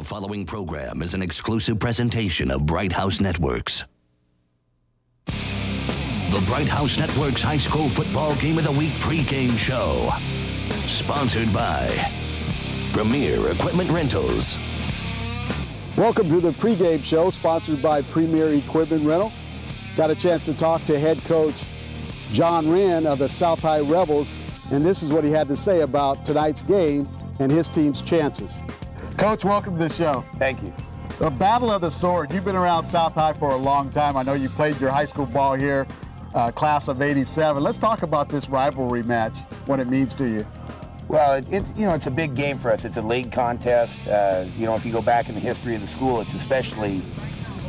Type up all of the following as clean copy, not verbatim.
The following program is an exclusive presentation of Bright House Networks. The Bright House Networks High School Football Game of the Week pregame show. Sponsored by Premier Equipment Rentals. Welcome to the pregame show sponsored by Premier Equipment Rental. Got a chance to talk to head coach John Wren of the South High Rebels, and this is what he had to say about tonight's game and his team's chances. Coach, welcome to the show. Thank you. The Battle of the Sword. You've been around South High for a long time. I know you played your high school ball here, class of '87. Let's talk about this rivalry match, what it means to you. Well, it's a big game for us. It's a league contest. If you go back in the history of the school, it's especially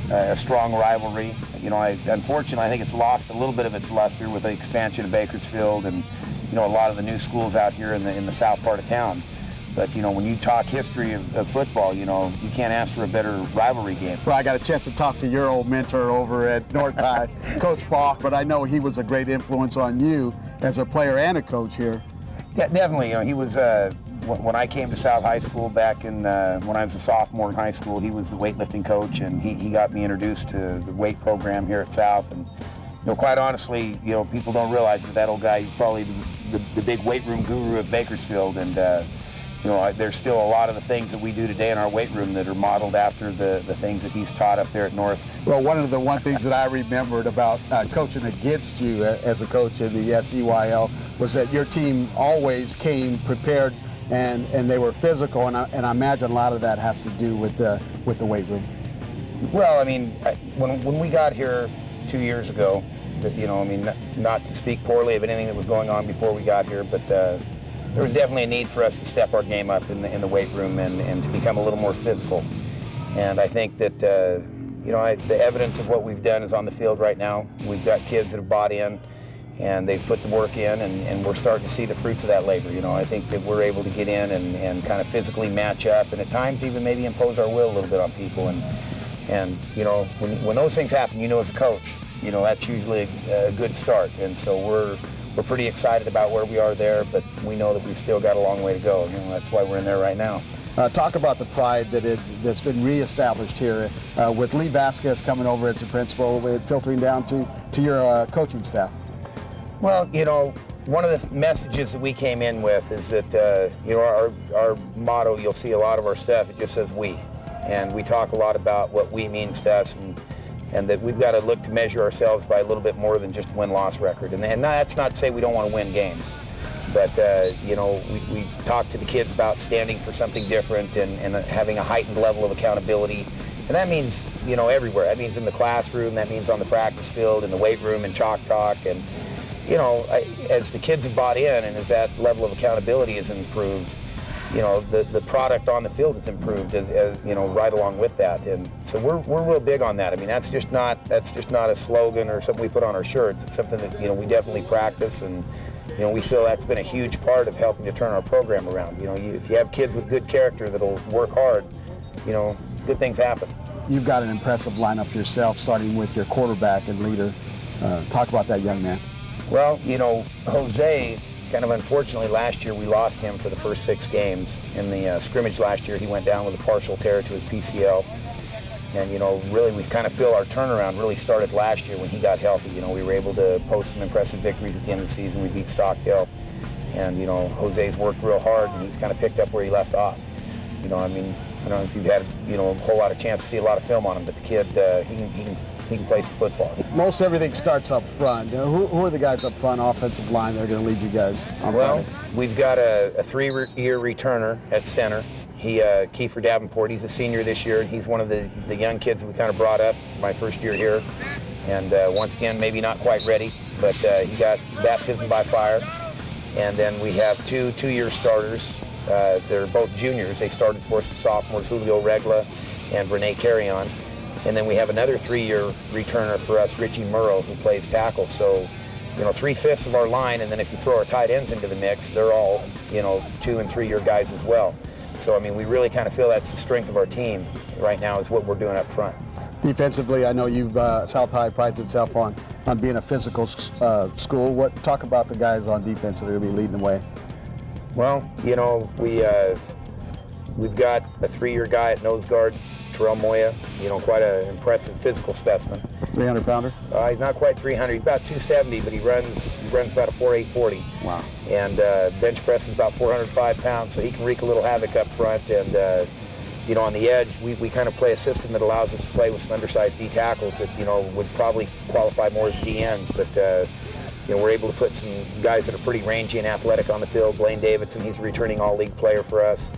a strong rivalry. Unfortunately, I think it's lost a little bit of its luster with the expansion of Bakersfield and, a lot of the new schools out here in the south part of town. But, when you talk history of football, you can't ask for a better rivalry game. Well, I got a chance to talk to your old mentor over at North High, Coach Falk, but I know he was a great influence on you as a player and a coach here. Yeah, definitely. He was, when I came to South High School back in, when I was a sophomore in high school, he was the weightlifting coach, and he got me introduced to the weight program here at South. And, quite honestly, people don't realize that old guy, he's probably the big weight room guru of Bakersfield. And, there's still a lot of the things that we do today in our weight room that are modeled after the things that he's taught up there at North. Well, one of the things that I remembered about coaching against you as a coach in the SEYL was that your team always came prepared and they were physical, and I imagine a lot of that has to do with the weight room. Well, when we got here 2 years ago, not to speak poorly of anything that was going on before we got here, but there was definitely a need for us to step our game up in the weight room and to become a little more physical. And I think that, the evidence of what we've done is on the field right now. We've got kids that have bought in, and they've put the work in, and we're starting to see the fruits of that labor. I think that we're able to get in and kind of physically match up, and at times even maybe impose our will a little bit on people. And when those things happen, as a coach, that's usually a good start. And so we're pretty excited about where we are there, but we know that we've still got a long way to go. That's why we're in there right now. Talk about the pride that's been reestablished here with Lee Vasquez coming over as a principal, with filtering down to your coaching staff. Well, one of the messages that we came in with is that, our motto, you'll see a lot of our stuff, it just says we. And we talk a lot about what we means to us, and that we've got to look to measure ourselves by a little bit more than just win-loss record. And that's not to say we don't want to win games. But, we talk to the kids about standing for something different and having a heightened level of accountability. And that means, everywhere. That means in the classroom, that means on the practice field, in the weight room, in chalk talk. And, as the kids have bought in and as that level of accountability has improved, the product on the field has improved as right along with that. And so we're real big on that. That's just not a slogan or something we put on our shirts. It's something that, we definitely practice, and, we feel that's been a huge part of helping to turn our program around. If you have kids with good character that'll work hard, good things happen. You've got an impressive lineup yourself, starting with your quarterback and leader. Talk about that young man. Well, Jose, kind of unfortunately last year we lost him for the first 6 games. In the scrimmage last year, he went down with a partial tear to his PCL. And, really we kind of feel our turnaround really started last year when he got healthy. We were able to post some impressive victories at the end of the season. We beat Stockdale. And, Jose's worked real hard, and he's kind of picked up where he left off. I don't know if you've had, a whole lot of chance to see a lot of film on him, but the kid, he can play some football. Most everything starts up front. Who are the guys up front, offensive line, that are going to lead you guys on Well, Friday? We've got a 3-year returner at center. Kiefer Davenport, he's a senior this year, and he's one of the young kids that we kind of brought up my first year here. And once again, maybe not quite ready, but he got baptism by fire. And then we have 2 2-year starters. They're both juniors. They started for us as sophomores, Julio Regla and Renee Carrion. And then we have another 3-year returner for us, Richie Murrow, who plays tackle. So, 3/5 of our line, and then if you throw our tight ends into the mix, they're all, 2- and 3-year guys as well. So, we really kind of feel that's the strength of our team right now is what we're doing up front. Defensively, I know South High prides itself on being a physical school. Talk about the guys on defense that are going to be leading the way. Well, We've got a 3-year guy at nose guard, Terrell Moya, quite an impressive physical specimen. 300 pounder? He's not quite 300, he's about 270, but he runs about a 4.840. Wow. And bench press is about 405 pounds, so he can wreak a little havoc up front. And on the edge, we kind of play a system that allows us to play with some undersized D tackles that, would probably qualify more as D ends. But, we're able to put some guys that are pretty rangy and athletic on the field. Blaine Davidson, he's a returning all-league player for us.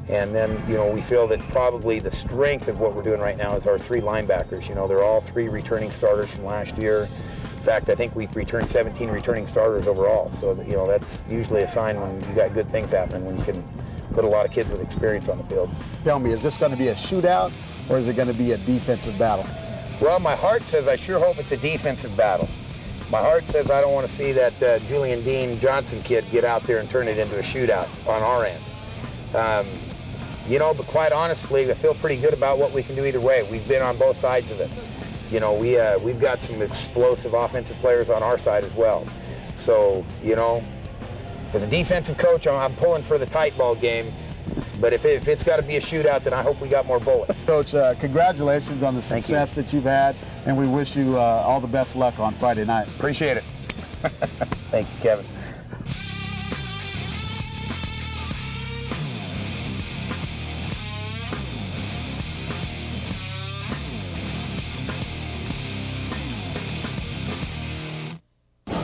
And then, we feel that probably the strength of what we're doing right now is our 3 linebackers. They're all 3 returning starters from last year. In fact, I think we've returned 17 returning starters overall. So, that's usually a sign when you got good things happening, when you can put a lot of kids with experience on the field. Tell me, is this going to be a shootout or is it going to be a defensive battle? Well, my heart says I sure hope it's a defensive battle. My heart says I don't want to see that Julian Dean Johnson kid get out there and turn it into a shootout on our end. But quite honestly, I feel pretty good about what we can do either way. We've been on both sides of it. We've got some explosive offensive players on our side as well. So, as a defensive coach, I'm pulling for the tight ball game. But if it's got to be a shootout, then I hope we got more bullets. Coach, congratulations on the success that you've had, and we wish you all the best luck on Friday night. Appreciate it. Thank you, Kevin.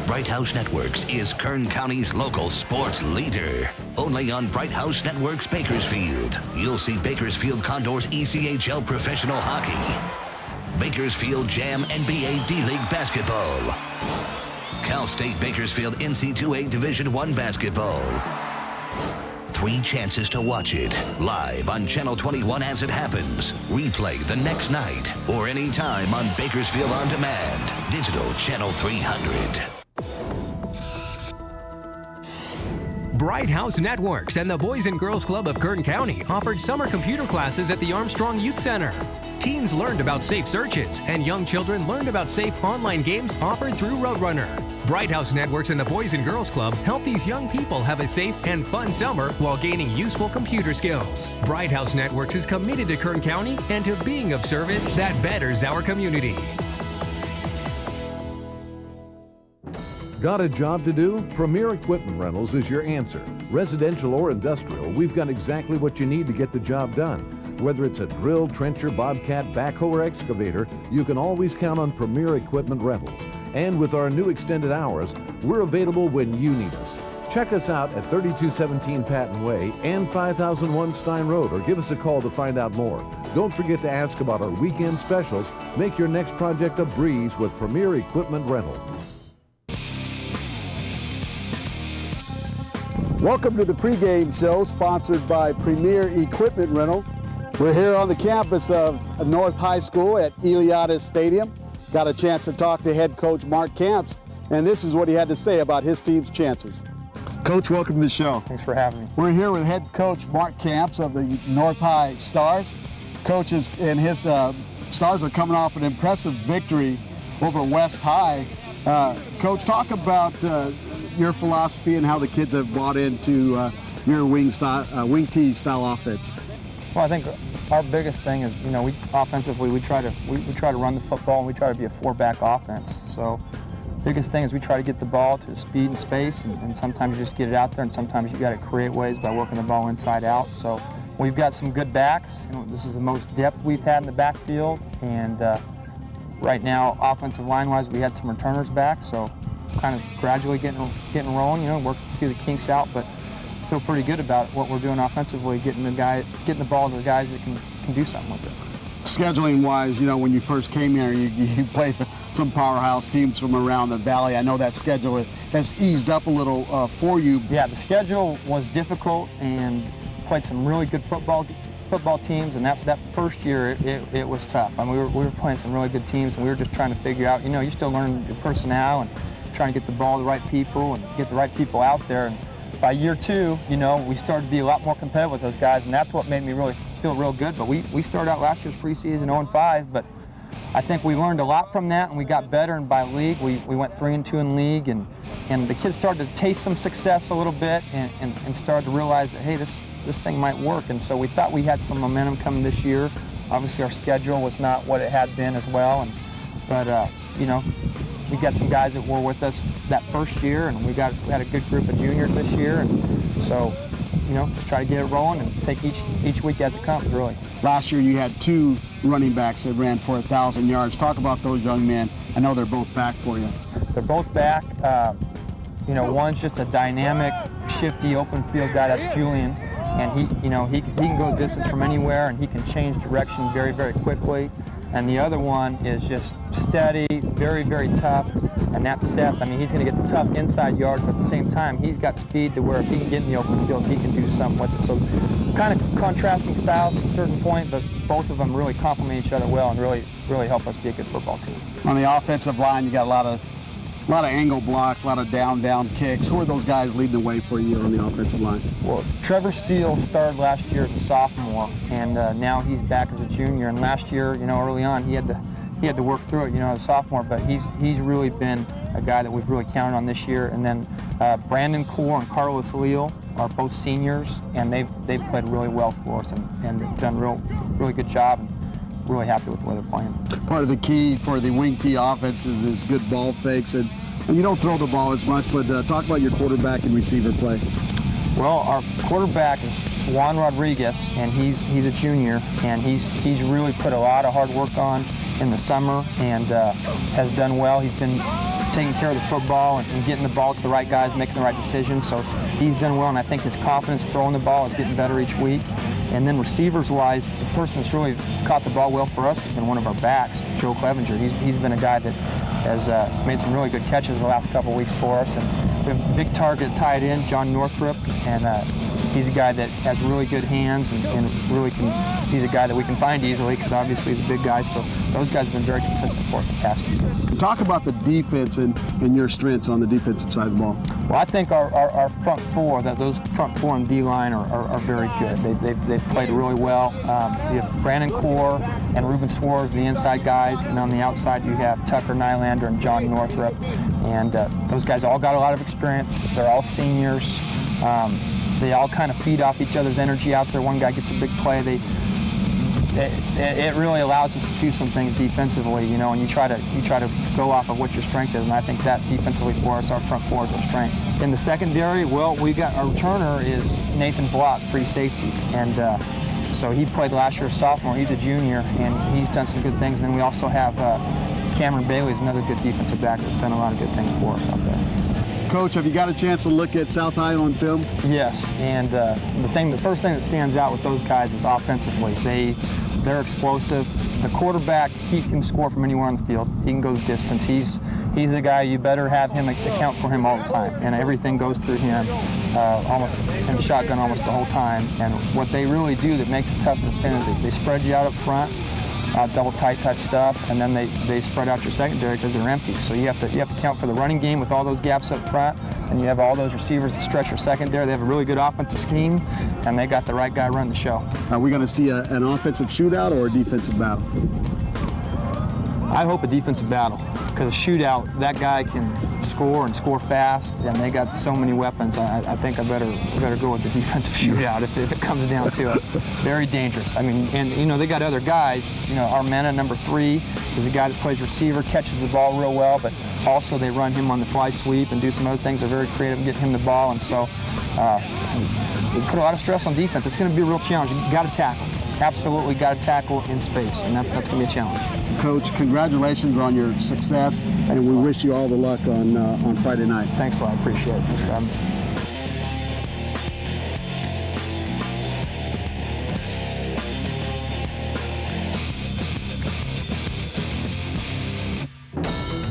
Bright House Networks is Kern County's local sports leader. Only on Bright House Networks Bakersfield, you'll see Bakersfield Condors ECHL Professional Hockey, Bakersfield Jam NBA D-League Basketball, Cal State Bakersfield NC2A Division I Basketball. 3 chances to watch it live on Channel 21 as it happens. Replay the next night or anytime on Bakersfield On Demand. Digital Channel 300. Bright House Networks and the Boys and Girls Club of Kern County offered summer computer classes at the Armstrong Youth Center. Teens learned about safe searches, and young children learned about safe online games offered through Roadrunner. Bright House Networks and the Boys and Girls Club help these young people have a safe and fun summer while gaining useful computer skills. Bright House Networks is committed to Kern County and to being of service that betters our community. Got a job to do? Premier Equipment Rentals is your answer. Residential or industrial, we've got exactly what you need to get the job done. Whether it's a drill, trencher, bobcat, backhoe, or excavator, you can always count on Premier Equipment Rentals. And with our new extended hours, we're available when you need us. Check us out at 3217 Patton Way and 5001 Stein Road, or give us a call to find out more. Don't forget to ask about our weekend specials. Make your next project a breeze with Premier Equipment Rental. Welcome to the pregame show, sponsored by Premier Equipment Rental. We're here on the campus of North High School at Eliades Stadium. Got a chance to talk to head coach Mark Camps, and this is what he had to say about his team's chances. Coach, welcome to the show. Thanks for having me. We're here with head coach Mark Camps of the North High Stars. Coaches and his Stars are coming off an impressive victory over West High. Coach, talk about your philosophy and how the kids have bought into your wing T style offense. Well, I think our biggest thing is, we offensively we try to run the football, and we try to be a 4-back offense. So, biggest thing is we try to get the ball to speed and space, and sometimes you just get it out there, and sometimes you got to create ways by working the ball inside out. So, we've got some good backs. This is the most depth we've had in the backfield, and right now, offensive line-wise, we had some returners back. So, kind of gradually getting rolling, working through the kinks out, but feel pretty good about what we're doing offensively, getting the ball to the guys that can do something with it. Scheduling wise, when you first came here, you played some powerhouse teams from around the valley. I know that schedule has eased up a little for you. Yeah, the schedule was difficult, and played some really good football teams, and that first year it was tough. I mean, we were playing some really good teams, and we were just trying to figure out, you're still learning your personnel and trying to get the ball to the right people and get the right people out there. And by year 2, we started to be a lot more competitive with those guys, and that's what made me really feel real good. But we started out last year's preseason 0-5, but I think we learned a lot from that, and we got better. And by league, we went 3-2 in league, and the kids started to taste some success a little bit, and started to realize that, hey, this thing might work. And so we thought we had some momentum coming this year. Obviously, our schedule was not what it had been as well, but you know, we got some guys that were with us that first year, and we had a good group of juniors this year, and so, you know, just try to get it rolling and take each week as it comes, really. Last year you had 2 running backs that ran for 1,000 yards. Talk about those young men. I know they're both back for you. They're both back. You know, one's just a dynamic, shifty, open field guy. That's Julian, and he can go distance from anywhere, and he can change direction very, very quickly. And the other one is just steady, very, very tough, and that's Seth. I mean, he's going to get the tough inside yards, but at the same time, he's got speed to where if he can get in the open field, he can do something with it. So kind of contrasting styles at a certain point, but both of them really complement each other well and really, really help us be a good football team. On the offensive line, you got a lot of angle blocks, a lot of down kicks. Who are those guys leading the way for you on the offensive line? Well, Trevor Steele started last year as a sophomore, and now he's back as a junior. And last year, you know, early on, he had to work through it, you know, as a sophomore. But he's really been a guy that we've really counted on this year. And then Brandon Core and Carlos Leal are both seniors, and they've played really well for us and done really good job. And really happy with the way they're playing. Part of the key for the wing T offense is good ball fakes, and you don't throw the ball as much, but talk about your quarterback and receiver play. Well, our quarterback is Juan Rodriguez, and he's a junior, and he's really put a lot of hard work on in the summer and has done well. He's been taking care of the football and getting the ball to the right guys, making the right decisions. So he's done well, and I think his confidence throwing the ball is getting better each week. And then receivers-wise, the person that's really caught the ball well for us has been one of our backs, Joe Clevenger. He's been a guy that has made some really good catches the last couple of weeks for us. And we have a big target tied in, John Northrup, and he's a guy that has really good hands and really he's a guy that we can find easily because obviously he's a big guy. So those guys have been very consistent for us the past year. Talk about the defense and your strengths on the defensive side of the ball. Well, I think our front four, those front four and D-line are very good. They've played really well. You have Brandon Core and Ruben Suarez, the inside guys, and on the outside you have Tucker Nylander and John Northrup. And those guys all got a lot of experience. They're all seniors. They all kind of feed off each other's energy out there. One guy gets a big play. It really allows us to do some things defensively, you know, and you try to go off of what your strength is, and I think that defensively for us, our front four is our strength. In the secondary, well, we got our returner is Nathan Block, free safety, and so he played last year as sophomore. He's a junior, and he's done some good things. And then we also have Cameron Bailey, is another good defensive back that's done a lot of good things for us out there. Coach, have you got a chance to look at South High on film? Yes, and the first thing that stands out with those guys is offensively. They're explosive. The quarterback, he can score from anywhere on the field. He can go the distance. He's a guy you better have him account for him all the time, and everything goes through him almost in the shotgun almost the whole time. And what they really do that makes it tough to defend is they spread you out up front, double tight type stuff, and then they spread out your secondary because they're empty. So you have to count for the running game with all those gaps up front, and you have all those receivers that stretch your secondary. They have a really good offensive scheme, and they got the right guy running the show. Are we going to see an offensive shootout or a defensive battle? I hope a defensive battle, because a shootout, that guy can score and score fast, and they got so many weapons. I think I better go with the defensive shootout if it comes down to it. Very dangerous. I mean, and you know, they got other guys. You know, Armena, number 3, is a guy that plays receiver, catches the ball real well, but also they run him on the fly sweep and do some other things. They're very creative in getting him the ball, and so we put a lot of stress on defense. It's going to be a real challenge. You got to tackle. Absolutely got to tackle in space, and that's going to be a challenge. Coach, congratulations on your success, and we wish you all the luck on Friday night. Thanks a lot. I appreciate it. Thanks for having me.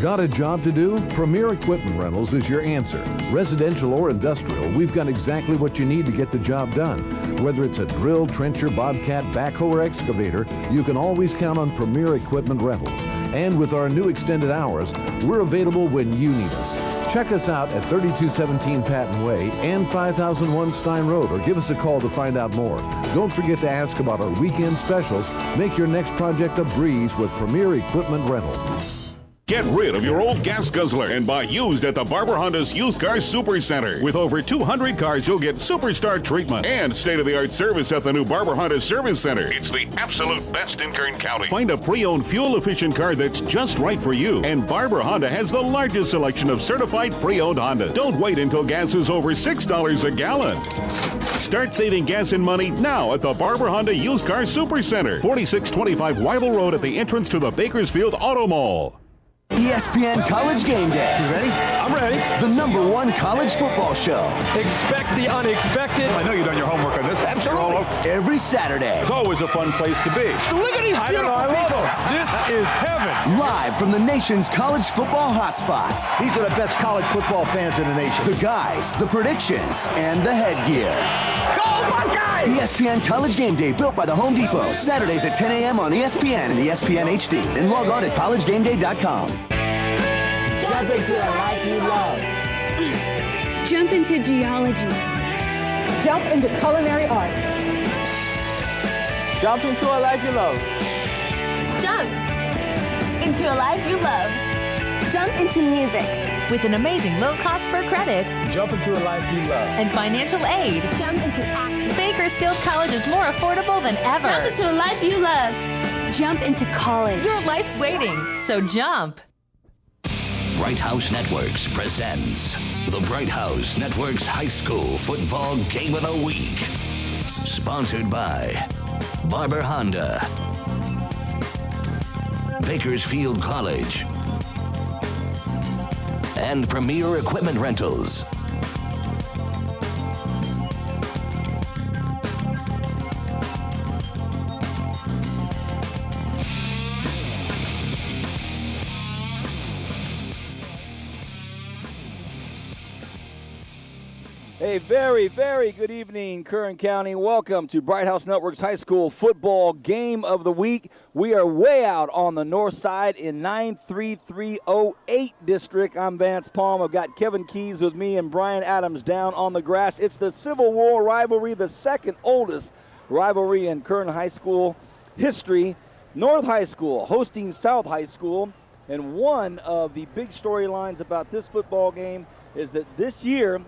Got a job to do? Premier Equipment Rentals is your answer. Residential or industrial, we've got exactly what you need to get the job done. Whether it's a drill, trencher, bobcat, backhoe, or excavator, you can always count on Premier Equipment Rentals. And with our new extended hours, we're available when you need us. Check us out at 3217 Patton Way and 5001 Stein Road, or give us a call to find out more. Don't forget to ask about our weekend specials. Make your next project a breeze with Premier Equipment Rental. Get rid of your old gas guzzler and buy used at the Barber Honda's Used Car Super Center. With over 200 cars, you'll get superstar treatment and state-of-the-art service at the new Barber Honda Service Center. It's the absolute best in Kern County. Find a pre-owned, fuel-efficient car that's just right for you. And Barber Honda has the largest selection of certified pre-owned Hondas. Don't wait until gas is over $6 a gallon. Start saving gas and money now at the Barber Honda Used Car Super Center, 4625 Weibel Road at the entrance to the Bakersfield Auto Mall. ESPN College Game Day. You ready? I'm ready. The #1 college football show. Expect the unexpected. I know you've done your homework on this. Absolutely. Every Saturday. It's always a fun place to be. Look at these beautiful people. This is heaven. Live from the nation's college football hotspots. These are the best college football fans in the nation. The guys, the predictions, and the headgear. Go Buckeyes! ESPN College Game Day, built by the Home Depot. Saturdays at 10 a.m. on ESPN and ESPN HD. Then log on at collegegameday.com. Jump into a life you love. Jump into geology. Jump into culinary arts. Jump into a life you love. Jump into a life you love. Jump into music. With an amazing low cost per credit. Jump into a life you love. And financial aid. Jump into acting. Bakersfield College is more affordable than ever. Jump into a life you love. Jump into college. Your life's waiting, so jump. Bright House Networks presents the Bright House Networks High School Football Game of the Week. Sponsored by Barber Honda, Bakersfield College, and Premier Equipment Rentals. A very, very good evening, Kern County. Welcome to Bright House Networks High School Football Game of the Week. We are way out on the north side in 93308 district. I'm Vance Palm. I've got Kevin Keys with me and Brian Adams down on the grass. It's the Civil War rivalry, the second oldest rivalry in Kern High School history. North High School hosting South High School. And one of the big storylines about this football game is that this year,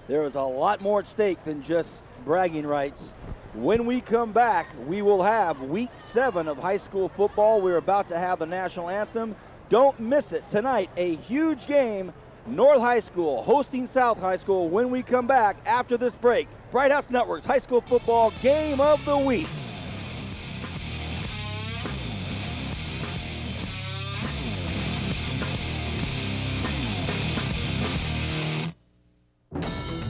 there is a lot more at stake than just bragging rights. When we come back, we will have week 7 of high school football. We're about to have the national anthem. Don't miss it tonight. A huge game. North High School hosting South High School when we come back after this break. Bright House Networks High School Football Game of the Week.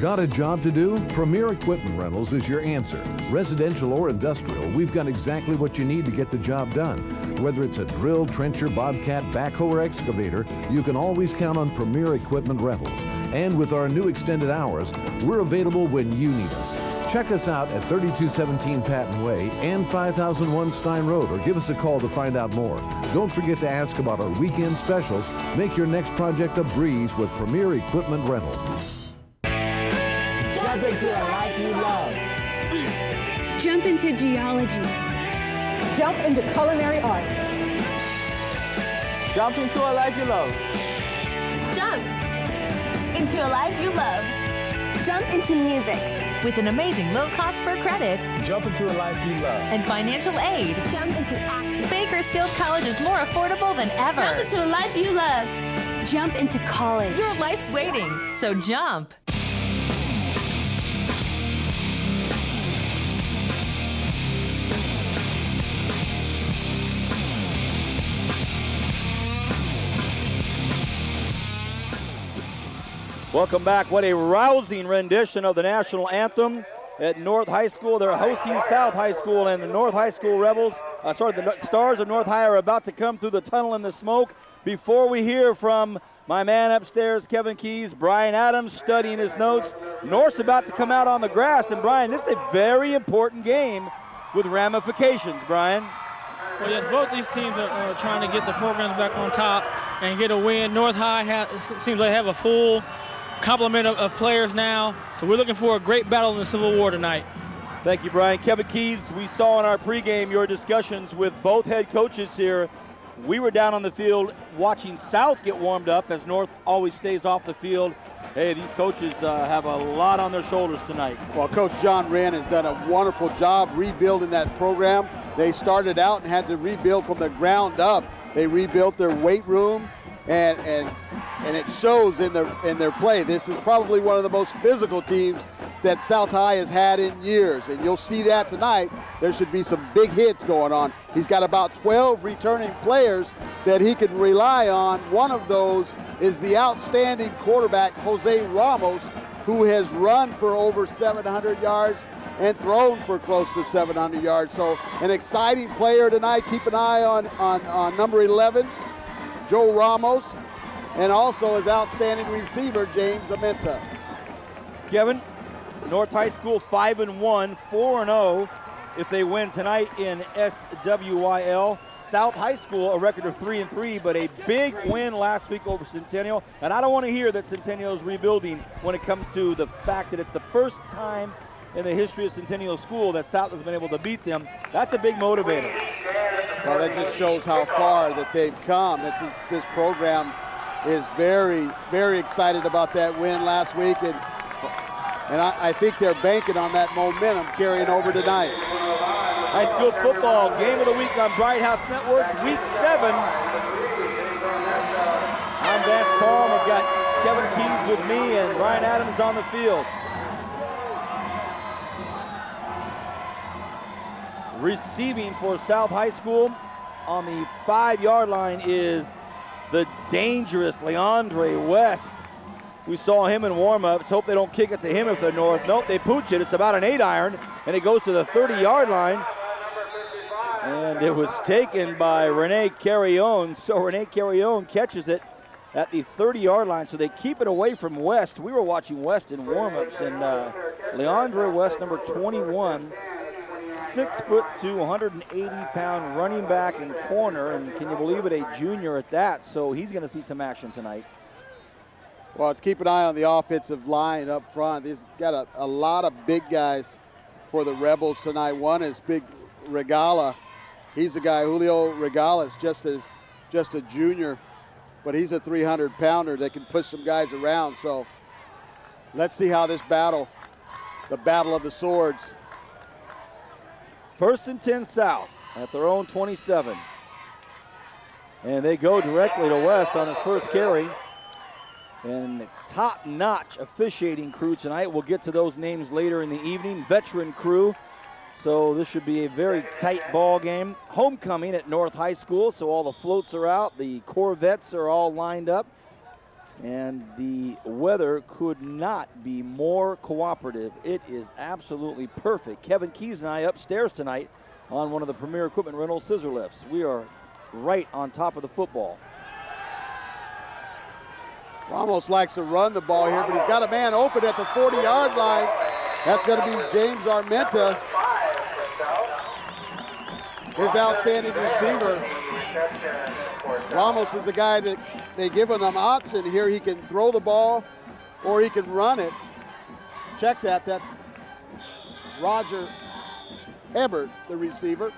Got a job to do? Premier Equipment Rentals is your answer. Residential or industrial, we've got exactly what you need to get the job done. Whether it's a drill, trencher, bobcat, backhoe, or excavator, you can always count on Premier Equipment Rentals. And with our new extended hours, we're available when you need us. Check us out at 3217 Patton Way and 5001 Stein Road, or give us a call to find out more. Don't forget to ask about our weekend specials. Make your next project a breeze with Premier Equipment Rentals. Jump into a life you love. Jump into geology. Jump into culinary arts. Jump into a life you love. Jump into a life you love. Jump into music. With an amazing low cost per credit. Jump into a life you love. And financial aid. Jump into acting. Bakersfield College is more affordable than ever. Jump into a life you love. Jump into college. Your life's waiting, so jump. Welcome back. What a rousing rendition of the national anthem at North High School. They're hosting South High School, and the North High School Rebels, the Stars of North High are about to come through the tunnel in the smoke. Before we hear from my man upstairs, Kevin Keys, Brian Adams studying his notes. North's about to come out on the grass, and Brian, this is a very important game with ramifications, Brian. Well, yes, both these teams are trying to get the programs back on top and get a win. North High seems like they have a full complement of players now, so we're looking for a great battle in the Civil War tonight. Thank you, Brian. Kevin Keys, we saw in our pregame your discussions with both head coaches here. We were down on the field watching South get warmed up as North always stays off the field. Hey, these coaches have a lot on their shoulders tonight. Well, Coach John Wren has done a wonderful job rebuilding that program. They started out and had to rebuild from the ground up. They rebuilt their weight room, and it shows in their play. This is probably one of the most physical teams that South High has had in years, and you'll see that tonight. There should be some big hits going on. He's got about 12 returning players that he can rely on. One of those is the outstanding quarterback, Jose Ramos, who has run for over 700 yards and thrown for close to 700 yards. So an exciting player tonight. Keep an eye on number 11, Joe Ramos, and also his outstanding receiver, James Amenta. Kevin, North High School 5-1, 4-0 if they win tonight in SWYL. South High School a record of 3-3, but a big win last week over Centennial. And I don't want to hear that Centennial is rebuilding when it comes to the fact that it's the first time in the history of Centennial School that South has been able to beat them. That's a big motivator. Well, that just shows how far that they've come. This program is very, very excited about that win last week, and I think they're banking on that momentum carrying over tonight. High school football game of the week on Bright House Networks, week 7. I'm Vance Palm. I've got Kevin Keys with me and Brian Adams on the field. Receiving for South High School on the 5-yard line is the dangerous Leandre West. We saw him in warm-ups. Hope they don't kick it to him if they're North. Nope, they pooch it. It's about an 8-iron, and it goes to the 30-yard line. And it was taken by Rene Carrion. So Rene Carrion catches it at the 30-yard line. So they keep it away from West. We were watching West in warm-ups, and Leandre West, number 21, 6'2", 180-pound running back and corner, and can you believe it, a junior at that. So he's going to see some action tonight. Well, let's keep an eye on the offensive line up front. They've got a lot of big guys for the Rebels tonight. One is big Regala. He's the guy, Julio Regala, is just a junior, but he's a 300-pounder that can push some guys around. So let's see how this battle, the battle of the swords. 1st and 10 South at their own 27. And they go directly to West on his first carry. And top-notch officiating crew tonight. We'll get to those names later in the evening. Veteran crew. So this should be a very tight ball game. Homecoming at North High School, so all the floats are out. The Corvettes are all lined up. And the weather could not be more cooperative. It is absolutely perfect. Kevin Keys and I upstairs tonight on one of the Premier Equipment Rental scissor lifts. We are right on top of the football. Ramos likes to run the ball here, but he's got a man open at the 40-yard line. That's going to be James Armenta, his outstanding receiver. Ramos is a guy that they give him an option here. He can throw the ball or he can run it. Check that. That's Roger Ebert, the receiver.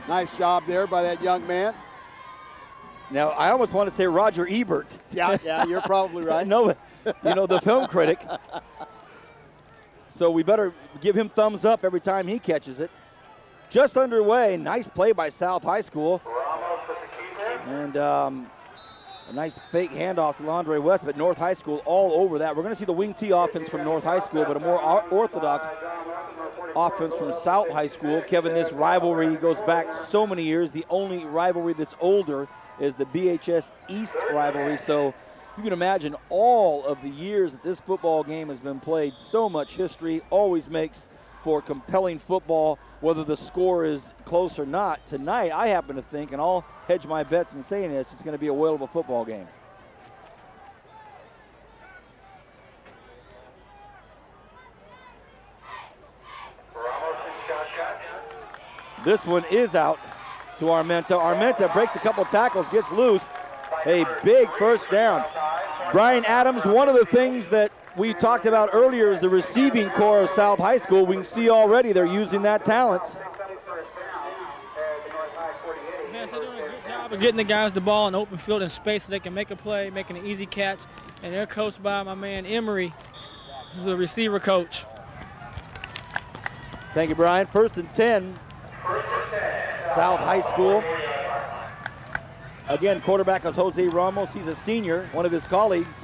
Nice job there by that young man. Now, I almost want to say Roger Ebert. Yeah, you're probably right. No, the film critic. So we better give him thumbs up every time he catches it. Just underway. Nice play by South High School. And a nice fake handoff to Leandre West, but North High School all over that. We're going to see the wing T offense from North High School, but a more orthodox offense from South High School. Kevin, this rivalry goes back so many years. The only rivalry that's older is the BHS East rivalry. So you can imagine all of the years that this football game has been played. So much history always makes for compelling football, whether the score is close or not. Tonight, I happen to think, and I'll hedge my bets in saying this, it's going to be a whale of a football game. This one is out to Armenta. Armenta breaks a couple tackles, gets loose. A big first down. Brian Adams, one of the things that we talked about earlier is the receiving core of South High School. We can see already they're using that talent. defense. They're doing a good job of getting the guys the ball in open field and space so they can make a play, making an easy catch. And they're coached by my man Emery, who's a receiver coach. Thank you, Brian. 1st and 10, South High School. Again, quarterback is Jose Ramos. He's a senior. One of his colleagues,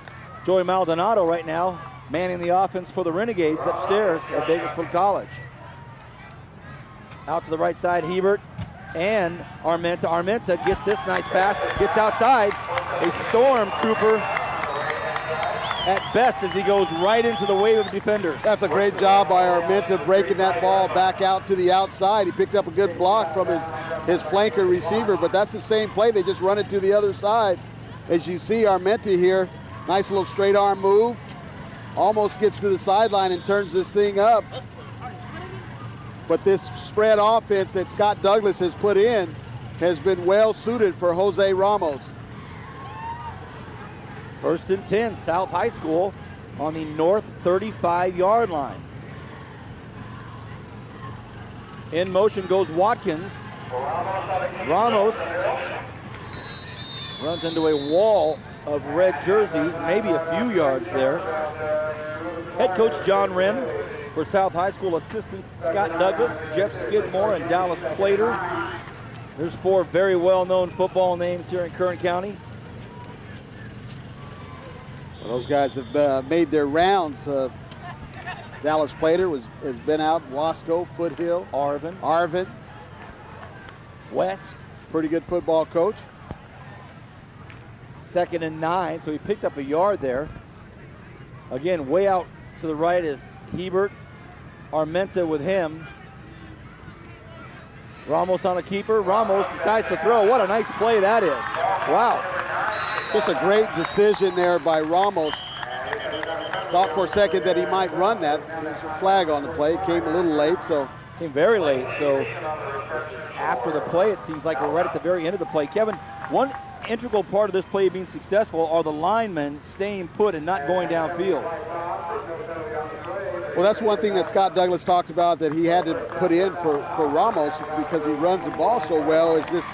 Joey Maldonado, right now, manning the offense for the Renegades upstairs at Bakersfield College. Out to the right side, Hebert and Armenta. Armenta gets this nice pass, gets outside. A stormtrooper at best as he goes right into the wave of defenders. That's a great job by Armenta breaking that ball back out to the outside. He picked up a good block from his flanker receiver, but that's the same play. They just run it to the other side. As you see Armenta here, nice little straight arm move. Almost gets to the sideline and turns this thing up. But this spread offense that Scott Douglas has put in has been well suited for Jose Ramos. 1st and 10, South High School on the north 35-yard line. In motion goes Watkins. Ramos runs into a wall of red jerseys, maybe a few yards there. Head coach John Wren for South High School, assistants Scott Douglas, Jeff Skidmore, and Dallas Plater. There's 4 very well-known football names here in Kern County. Well, those guys have made their rounds. Dallas Plater has been out. Wasco, Foothill, Arvin, West. Pretty good football coach. 2nd and 9, so he picked up a yard there. Again, way out to the right is Hebert. Armenta with him. Ramos on a keeper. Ramos decides to throw. What a nice play that is. Wow. Just a great decision there by Ramos. Thought for a second that he might run that. There's a flag on the play. Came a little late, so. Came very late, so after the play, it seems like we're right at the very end of the play. Kevin, one integral part of this play being successful are the linemen staying put and not going downfield. Well, that's one thing that Scott Douglas talked about that he had to put in for Ramos because he runs the ball so well is this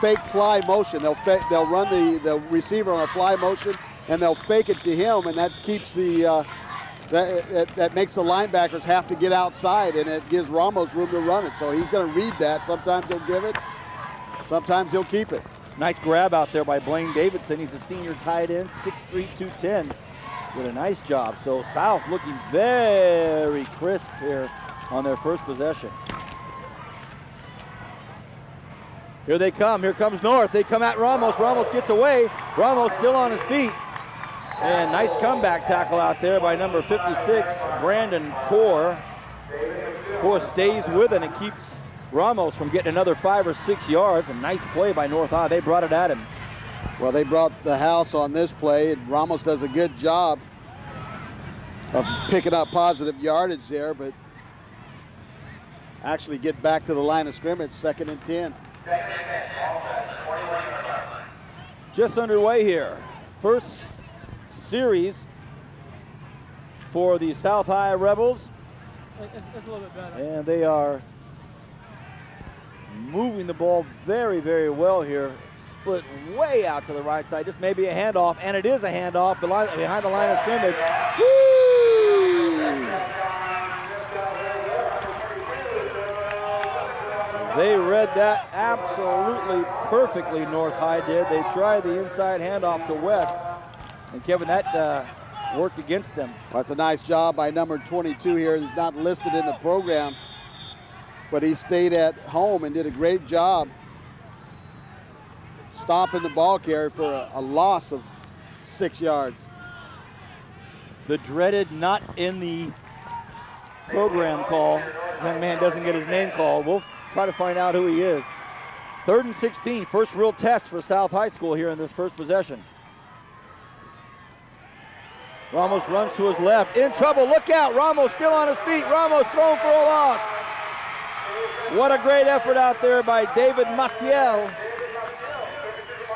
fake fly motion. They'll run the receiver on a fly motion and they'll fake it to him, and that keeps the that makes the linebackers have to get outside, and it gives Ramos room to run it. So he's going to read that. Sometimes he'll give it, sometimes he'll keep it. Nice grab out there by Blaine Davidson. He's a senior tight end, 6'3", 210. Did a nice job. So South looking very crisp here on their first possession. Here they come. Here comes North. They come at Ramos. Ramos gets away. Ramos still on his feet. And nice comeback tackle out there by number 56, Brandon Core. Core stays with it and keeps Ramos from getting another 5 or 6 yards. A nice play by North High. They brought it at him. Well, they brought the house on this play, and Ramos does a good job of picking up positive yardage there, but actually get back to the line of scrimmage, 2nd and 10. Just underway here. First series for the South High Rebels. It's a little bit better. And they are moving the ball very, very well here. Split way out to the right side. Just maybe a handoff, and it is a handoff behind the line of scrimmage. Woo! They read that absolutely perfectly, North High did. They tried the inside handoff to West. And Kevin, that worked against them. Well, that's a nice job by number 22 here. He's not listed in the program, but he stayed at home and did a great job stopping the ball carrier for a loss of 6 yards. The dreaded not in the program call. Young man doesn't get his name called. We'll try to find out who he is. 3rd and 16, first real test for South High School here in this first possession. Ramos runs to his left, in trouble, look out, Ramos still on his feet, Ramos thrown for a loss. What a great effort out there by David Maciel.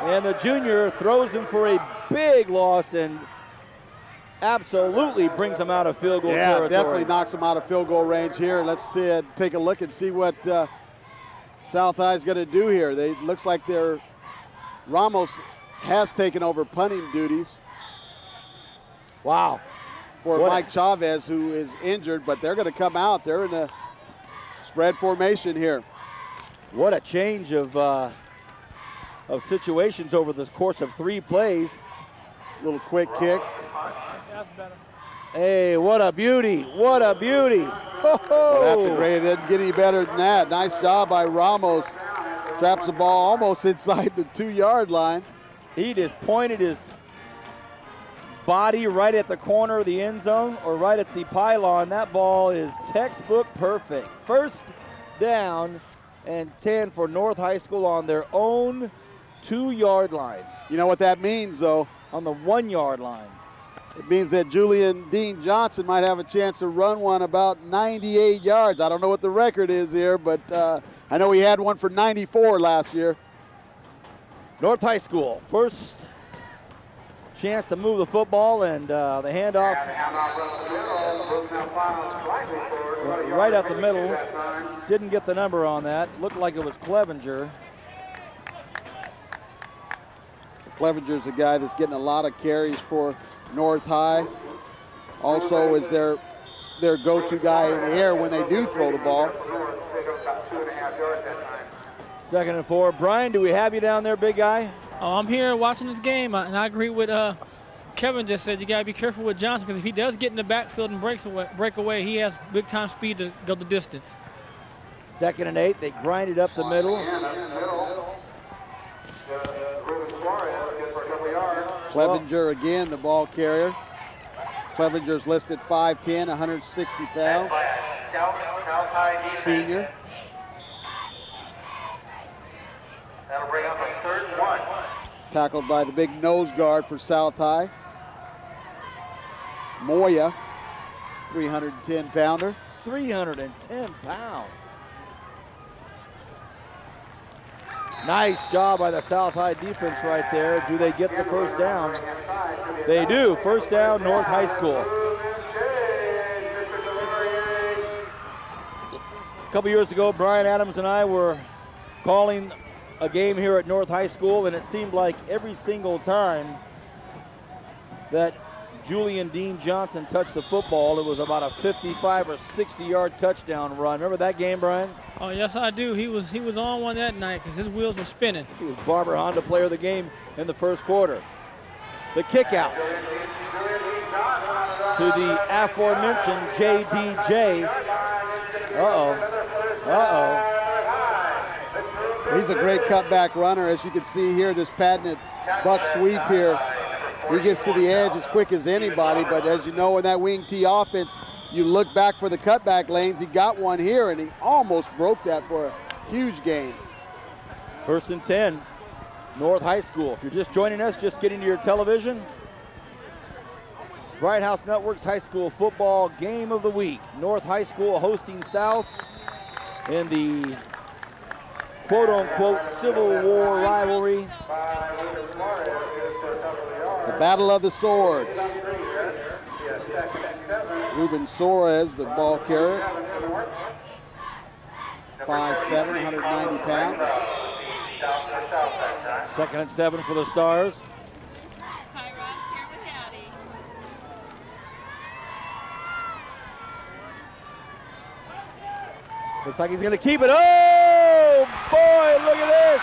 And the junior throws him for a big loss and absolutely brings him out of field goal territory. Yeah, definitely knocks him out of field goal range here. Let's take a look and see what South High's going to do here. Looks like Ramos has taken over punting duties. Wow. For Mike Chavez, who is injured, but they're going to come out. They're in a spread formation here. What a change of situations over the course of 3 plays. Little quick kick. Hey, what a beauty. What a beauty. Well, that's a great, it doesn't get any better than that. Nice job by Ramos. Traps the ball almost inside the 2-yard line. He just pointed his body right at the corner of the end zone or right at the pylon. That ball is textbook perfect. First down and 10 for North High School on their own 2-yard line. You know what that means, though? On the 1-yard line. It means that Julian Dean Johnson might have a chance to run one about 98 yards. I don't know what the record is here, but I know he had one for 94 last year. North High School, first chance to move the football, and the handoff right out the middle. Didn't get the number on that. Looked like it was Clevenger. Clevenger's a guy that's getting a lot of carries for North High. Also is their go-to guy in the air when they do throw the ball. 2nd and 4. Brian, do we have you down there, big guy? Oh, I'm here watching this game, and I agree with Kevin just said. You got to be careful with Johnson, because if he does get in the backfield and break away, he has big-time speed to go the distance. 2nd and 8. They grind it up the middle. Clevenger again, the ball carrier. Clevenger's listed 5'10", 160 pounds. Senior. That'll bring up a 3rd and 1. Tackled by the big nose guard for South High. Moya, 310-pounder. 310 pounds. Nice job by the South High defense right there. Do they get the first down? They do. First down, North High School. A couple years ago, Brian Adams and I were calling a game here at North High School, and it seemed like every single time that Julian Dean Johnson touched the football, it was about a 55 or 60-yard touchdown run. Remember that game, Brian? Oh, yes, I do. He was on one that night because his wheels were spinning. He was Barber Honda Player of the Game in the first quarter. The kick out to the aforementioned JDJ. He's a great cutback runner. As you can see here, this patented buck sweep here. He gets to the edge as quick as anybody, but as you know, in that wing T offense, you look back for the cutback lanes. He got one here, and he almost broke that for a huge gain. 1st and 10, North High School. If you're just joining us, just getting to your television, Bright House Network's high school football game of the week. North High School hosting South in the quote-unquote Civil War rivalry. The Battle of the Swords. Ruben Suarez, the ball carrier. 5'7", 190 pounds. 2nd and 7 for the Stars. Looks like he's going to keep it. Oh, boy, look at this.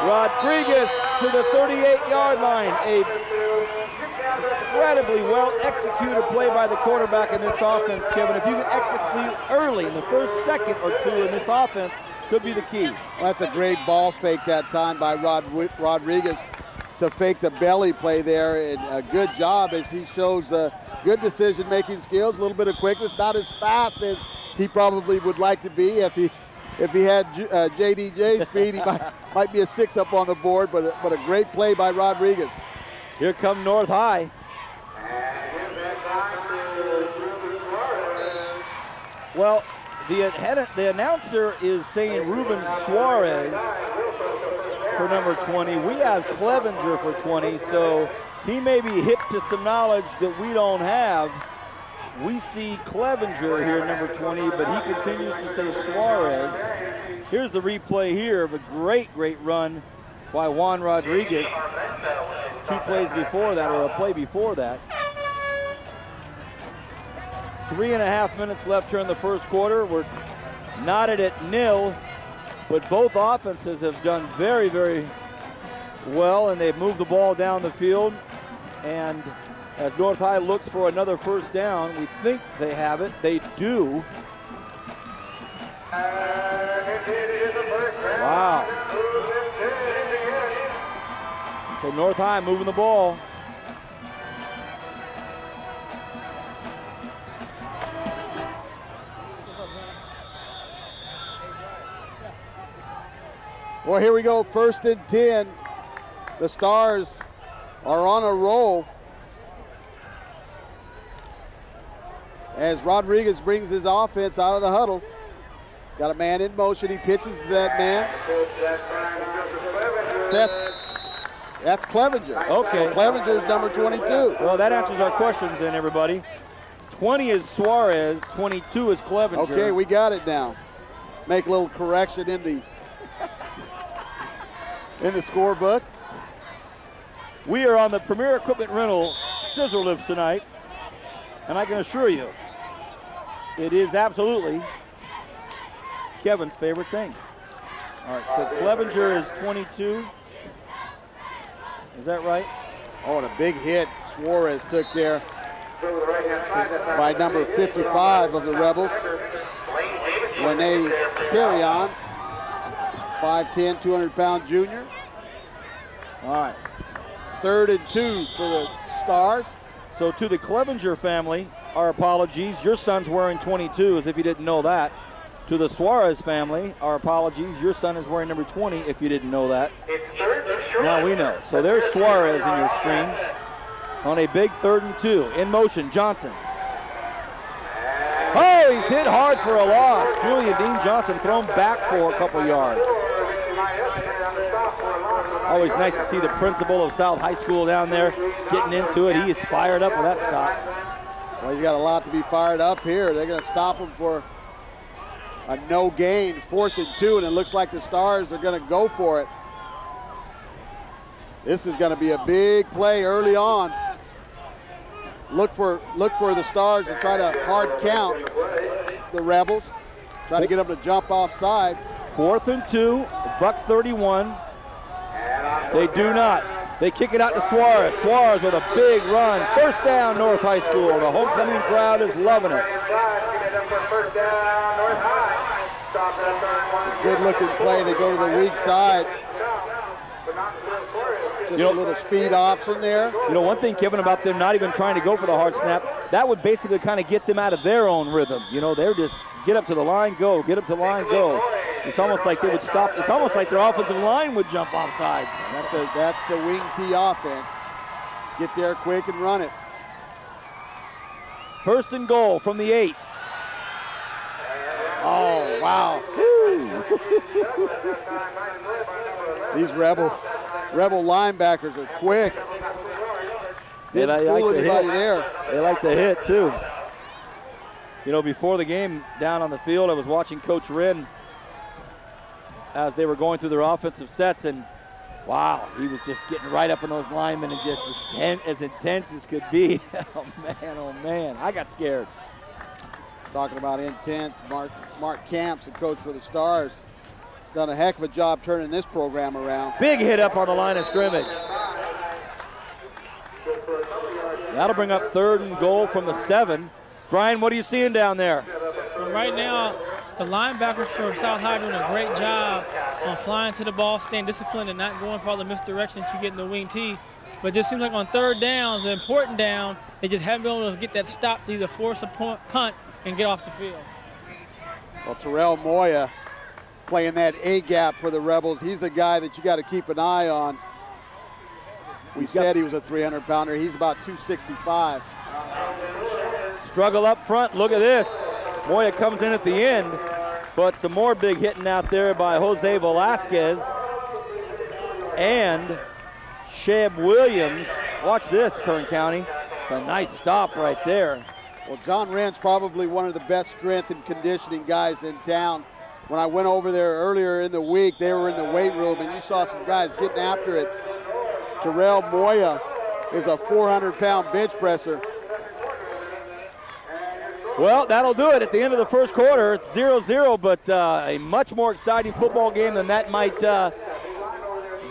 Rodriguez to the 38-yard line. A incredibly well-executed play by the quarterback in this offense, Kevin. If you can execute early in the first second or two in this offense, could be the key. Well, that's a great ball fake that time by Rodriguez to fake the belly play there. And a good job as he shows good decision-making skills, a little bit of quickness, not as fast as he probably would like to be. If he had JDJ speed, he might be a 6 up on the board, but a great play by Rodriguez. Here come North High. Well, the announcer is saying Ruben Suarez for number 20. We have Clevenger for 20, so he may be hip to some knowledge that we don't have. We see Clevenger here, number 20, but he continues to say Suarez. Here's the replay here of a great run by Juan Rodriguez. 2 plays before that, or a play before that. 3.5 minutes left here in the first quarter. We're knotted at 0, but both offenses have done very, very well, and they've moved the ball down the field. And as North High looks for another first down, we think they have it. They do. Wow. So North High moving the ball. Well, here we go, 1st and 10. The Stars are on a roll as Rodriguez brings his offense out of the huddle. Got a man in motion. He pitches to that man. Seth, that's Clevenger. Okay. So Clevenger's number 22. Well, that answers our questions then, everybody. 20 is Suarez, 22 is Clevenger. Okay, we got it now. Make a little correction in the scorebook. We are on the Premier Equipment Rental scissor lift tonight, and I can assure you, it is absolutely Kevin's favorite thing. All right, so Clevenger is 22. Is that right? Oh, and a big hit Suarez took there by number 55 of the Rebels, Rene Carrion, 5'10", 200-pound junior. All right. 3rd and 2 for the Stars. So to the Clevenger family, our apologies. Your son's wearing 22, as if you didn't know that. To the Suarez family, our apologies. Your son is wearing number 20, if you didn't know that. Now we know. So there's Suarez in your screen on a big 3rd and 2. In motion, Johnson. Oh, he's hit hard for a loss. Julian Dean Johnson thrown back for a couple yards. Always nice to see the principal of South High School down there getting into it. He is fired up with that stop. Well, he's got a lot to be fired up here. They're going to stop him for a no gain, 4th and 2, and it looks like the Stars are going to go for it. This is going to be a big play early on. Look for the Stars to try to hard count the Rebels. Try to get them to jump off sides. 4th and 2, $1:31. They do not. They kick it out to Suarez. Suarez with a big run. First down, North High School. The homecoming crowd is loving it. Good looking play. They go to the weak side. Just a little speed option there. You know, one thing, Kevin, about them not even trying to go for the hard snap, that would basically kind of get them out of their own rhythm. You know, they're just get up to the line, go, get up to the line, go. It's almost like they would stop. It's almost like their offensive line would jump off sides. That's the wing T offense. Get there quick and run it. 1st and goal from the 8. Oh, wow. These rebel linebackers are quick. Didn't fool anybody there. They like to hit, too. You know, before the game down on the field, I was watching Coach Wren as they were going through their offensive sets, and wow, he was just getting right up on those linemen and just as intense as could be. Oh man, I got scared. Talking about intense, Mark Camps, the coach for the Stars, has done a heck of a job turning this program around. Big hit up on the line of scrimmage. That'll bring up 3rd and goal from the 7. Brian, what are you seeing down there? Right now, the linebackers for South High doing a great job on flying to the ball, staying disciplined, and not going for all the misdirections you get in the wing T. But it just seems like on 3rd downs, the important down, they just haven't been able to get that stop to either force a punt and get off the field. Well, Terrell Moya playing that A gap for the Rebels. He's a guy that you got to keep an eye on. We said he was a 300-pounder. He's about 265. Struggle up front. Look at this. Moya comes in at the end, but some more big hitting out there by Jose Velasquez and Sheb Williams. Watch this, Kern County. It's a nice stop right there. Well, John Wren's probably one of the best strength and conditioning guys in town. When I went over there earlier in the week, they were in the weight room, and you saw some guys getting after it. Terrell Moya is a 400-pound bench presser. Well, that'll do it at the end of the first quarter. It's 0-0, but a much more exciting football game than that might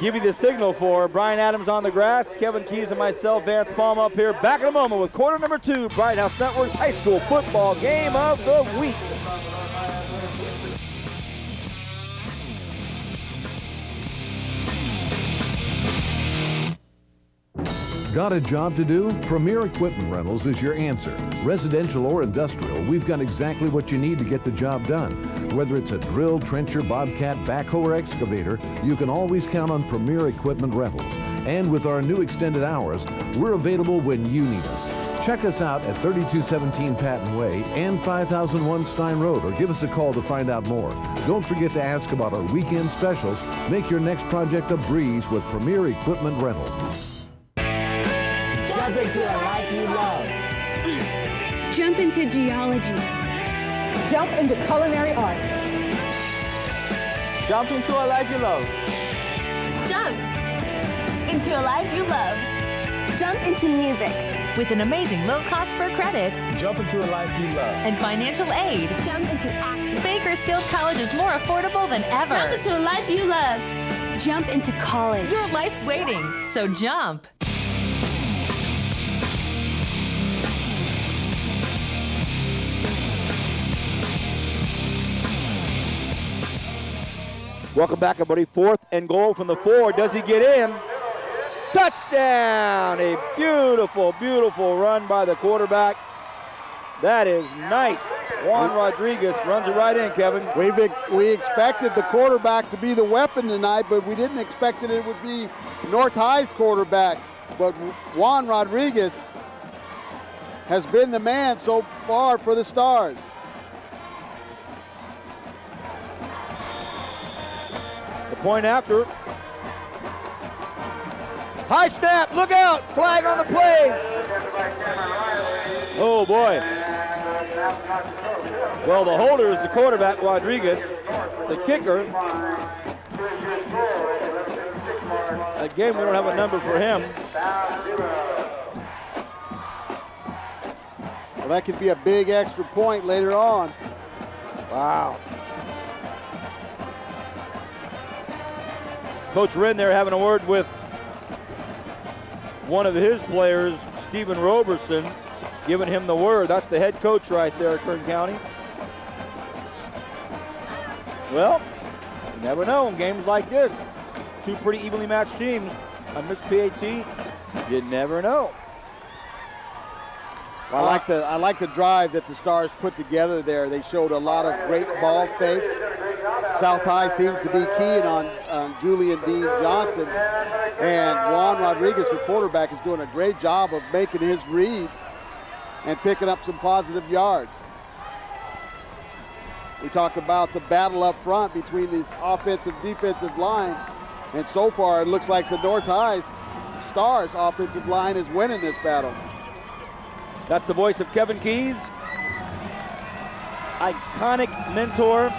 give you the signal for. Brian Adams on the grass, Kevin Keys and myself, Vance Palm up here. Back in a moment with quarter number 2, Bright House Network's high school football game of the week. Got a job to do? Premier Equipment Rentals is your answer. Residential or industrial, we've got exactly what you need to get the job done. Whether it's a drill, trencher, bobcat, backhoe, or excavator, you can always count on Premier Equipment Rentals. And with our new extended hours, we're available when you need us. Check us out at 3217 Patton Way and 5001 Stein Road, or give us a call to find out more. Don't forget to ask about our weekend specials. Make your next project a breeze with Premier Equipment Rental. Jump into a life you love. Jump into geology. Jump into culinary arts. Jump into a life you love. Jump into a life you love. Jump into music. With an amazing low cost per credit. Jump into a life you love. And financial aid. Jump into acting. Bakersfield College is more affordable than ever. Jump into a life you love. Jump into college. Your life's waiting, so jump. Welcome back, everybody. 4th and goal from the 4. Does he get in? Touchdown! A beautiful, beautiful run by the quarterback. That is nice. Juan Rodriguez runs it right in, Kevin. We expected the quarterback to be the weapon tonight, but we didn't expect that it would be North High's quarterback. But Juan Rodriguez has been the man so far for the Stars. The point after. High snap, look out, flag on the play. Oh boy. Well, the holder is the quarterback, Rodriguez. The kicker, again, we don't have a number for him. Well, that could be a big extra point later on. Wow. Coach Wren there having a word with one of his players, Stephen Roberson, giving him the word. That's the head coach right there at Kern County. Well, you never know in games like this. 2 pretty evenly matched teams. I miss PAT. You never know. I like the drive that the Stars put together there. They showed a lot of great ball fakes. South High seems to be keying on Julian Dean Johnson. And Juan Rodriguez, the quarterback, is doing a great job of making his reads and picking up some positive yards. We talked about the battle up front between this offensive defensive line. And so far, it looks like the North High's Stars offensive line is winning this battle. That's the voice of Kevin Keys, iconic mentor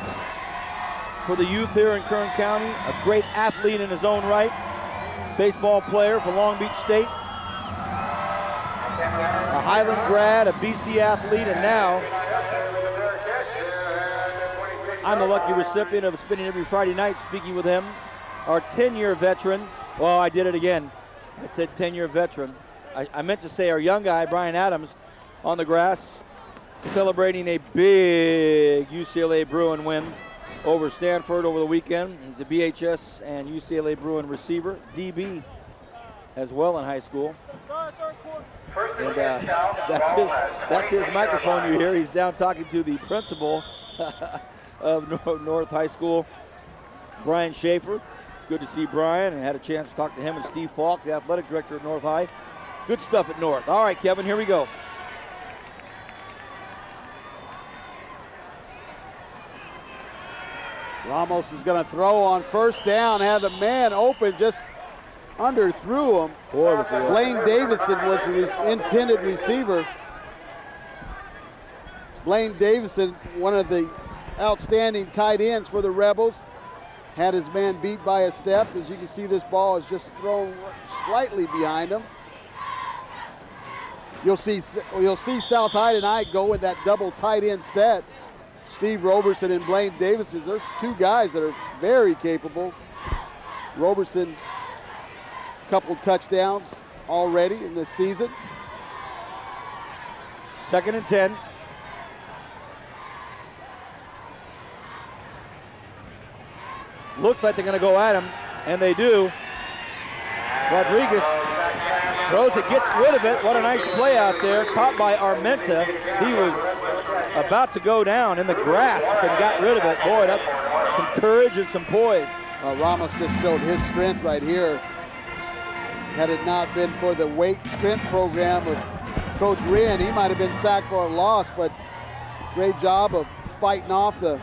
for the youth here in Kern County, a great athlete in his own right, baseball player for Long Beach State, a Highland grad, a BC athlete, and now I'm the lucky recipient of spending every Friday night speaking with him, our 10-year veteran. Well, I did it again. I said 10-year veteran. I meant to say our young guy, Brian Adams, on the grass, celebrating a big UCLA Bruin win over Stanford over the weekend. He's a BHS and UCLA Bruin receiver, DB as well in high school. And that's his microphone you hear. He's down talking to the principal of North High School, Brian Schaefer. It's good to see Brian, and had a chance to talk to him and Steve Falk, the athletic director at North High. Good stuff at North. All right, Kevin, here we go. Ramos is going to throw on first down, had a man open, just underthrew him. Blaine Davidson was the intended receiver. Blaine Davison, one of the outstanding tight ends for the Rebels, had his man beat by a step. As you can see, this ball is just thrown slightly behind him. You'll see South High tonight go with that double tight end set. Steve Roberson and Blaine Davison, there's two guys that are very capable. Roberson, a couple touchdowns already in this season. 2nd and 10. Looks like they're going to go at him, and they do. Rodriguez throws it, gets rid of it. What a nice play out there. Caught by Armenta. He was about to go down in the grasp and got rid of it. Boy, that's some courage and some poise. Ramos just showed his strength right here. Had it not been for the weight strength program of Coach Wren, he might have been sacked for a loss, but great job of fighting off the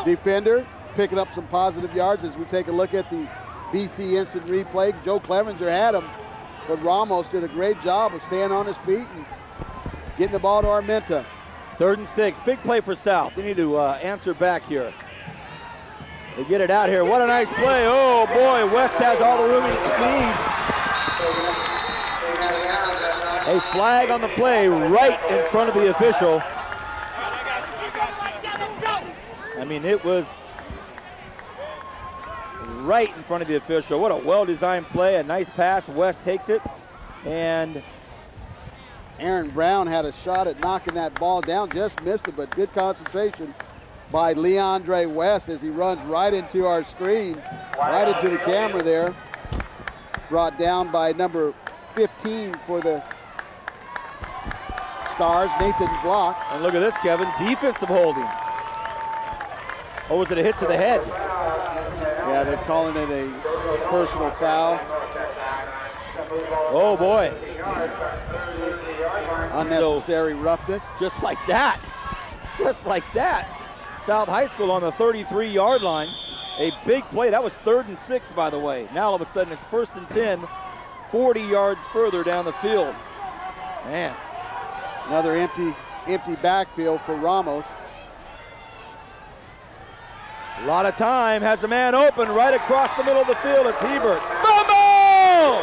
defender, picking up some positive yards as we take a look at the BC instant replay. Joe Clevenger had him, but Ramos did a great job of staying on his feet and getting the ball to Armenta. 3rd and 6, big play for South. They need to answer back here. They get it out here. What a nice play. Oh boy, West has all the room he needs. A flag on the play right in front of the official. I mean, it was right in front of the official. What a well-designed play, a nice pass. West takes it, and Aaron Brown had a shot at knocking that ball down, just missed it, but good concentration by Leandre West as he runs right into our screen, right into the camera there. Brought down by number 15 for the Stars, Nathan Block. And look at this, Kevin, defensive holding. Or was it a hit to the head? Yeah, they're calling it a personal foul. Oh boy. Unnecessary roughness. Just like that. Just like that. South High School on the 33-yard line. A big play. That was 3rd and 6, by the way. Now all of a sudden it's 1st and 10, 40 yards further down the field. Man. Another empty backfield for Ramos. A lot of time, has the man open right across the middle of the field. It's Hebert. Fumble!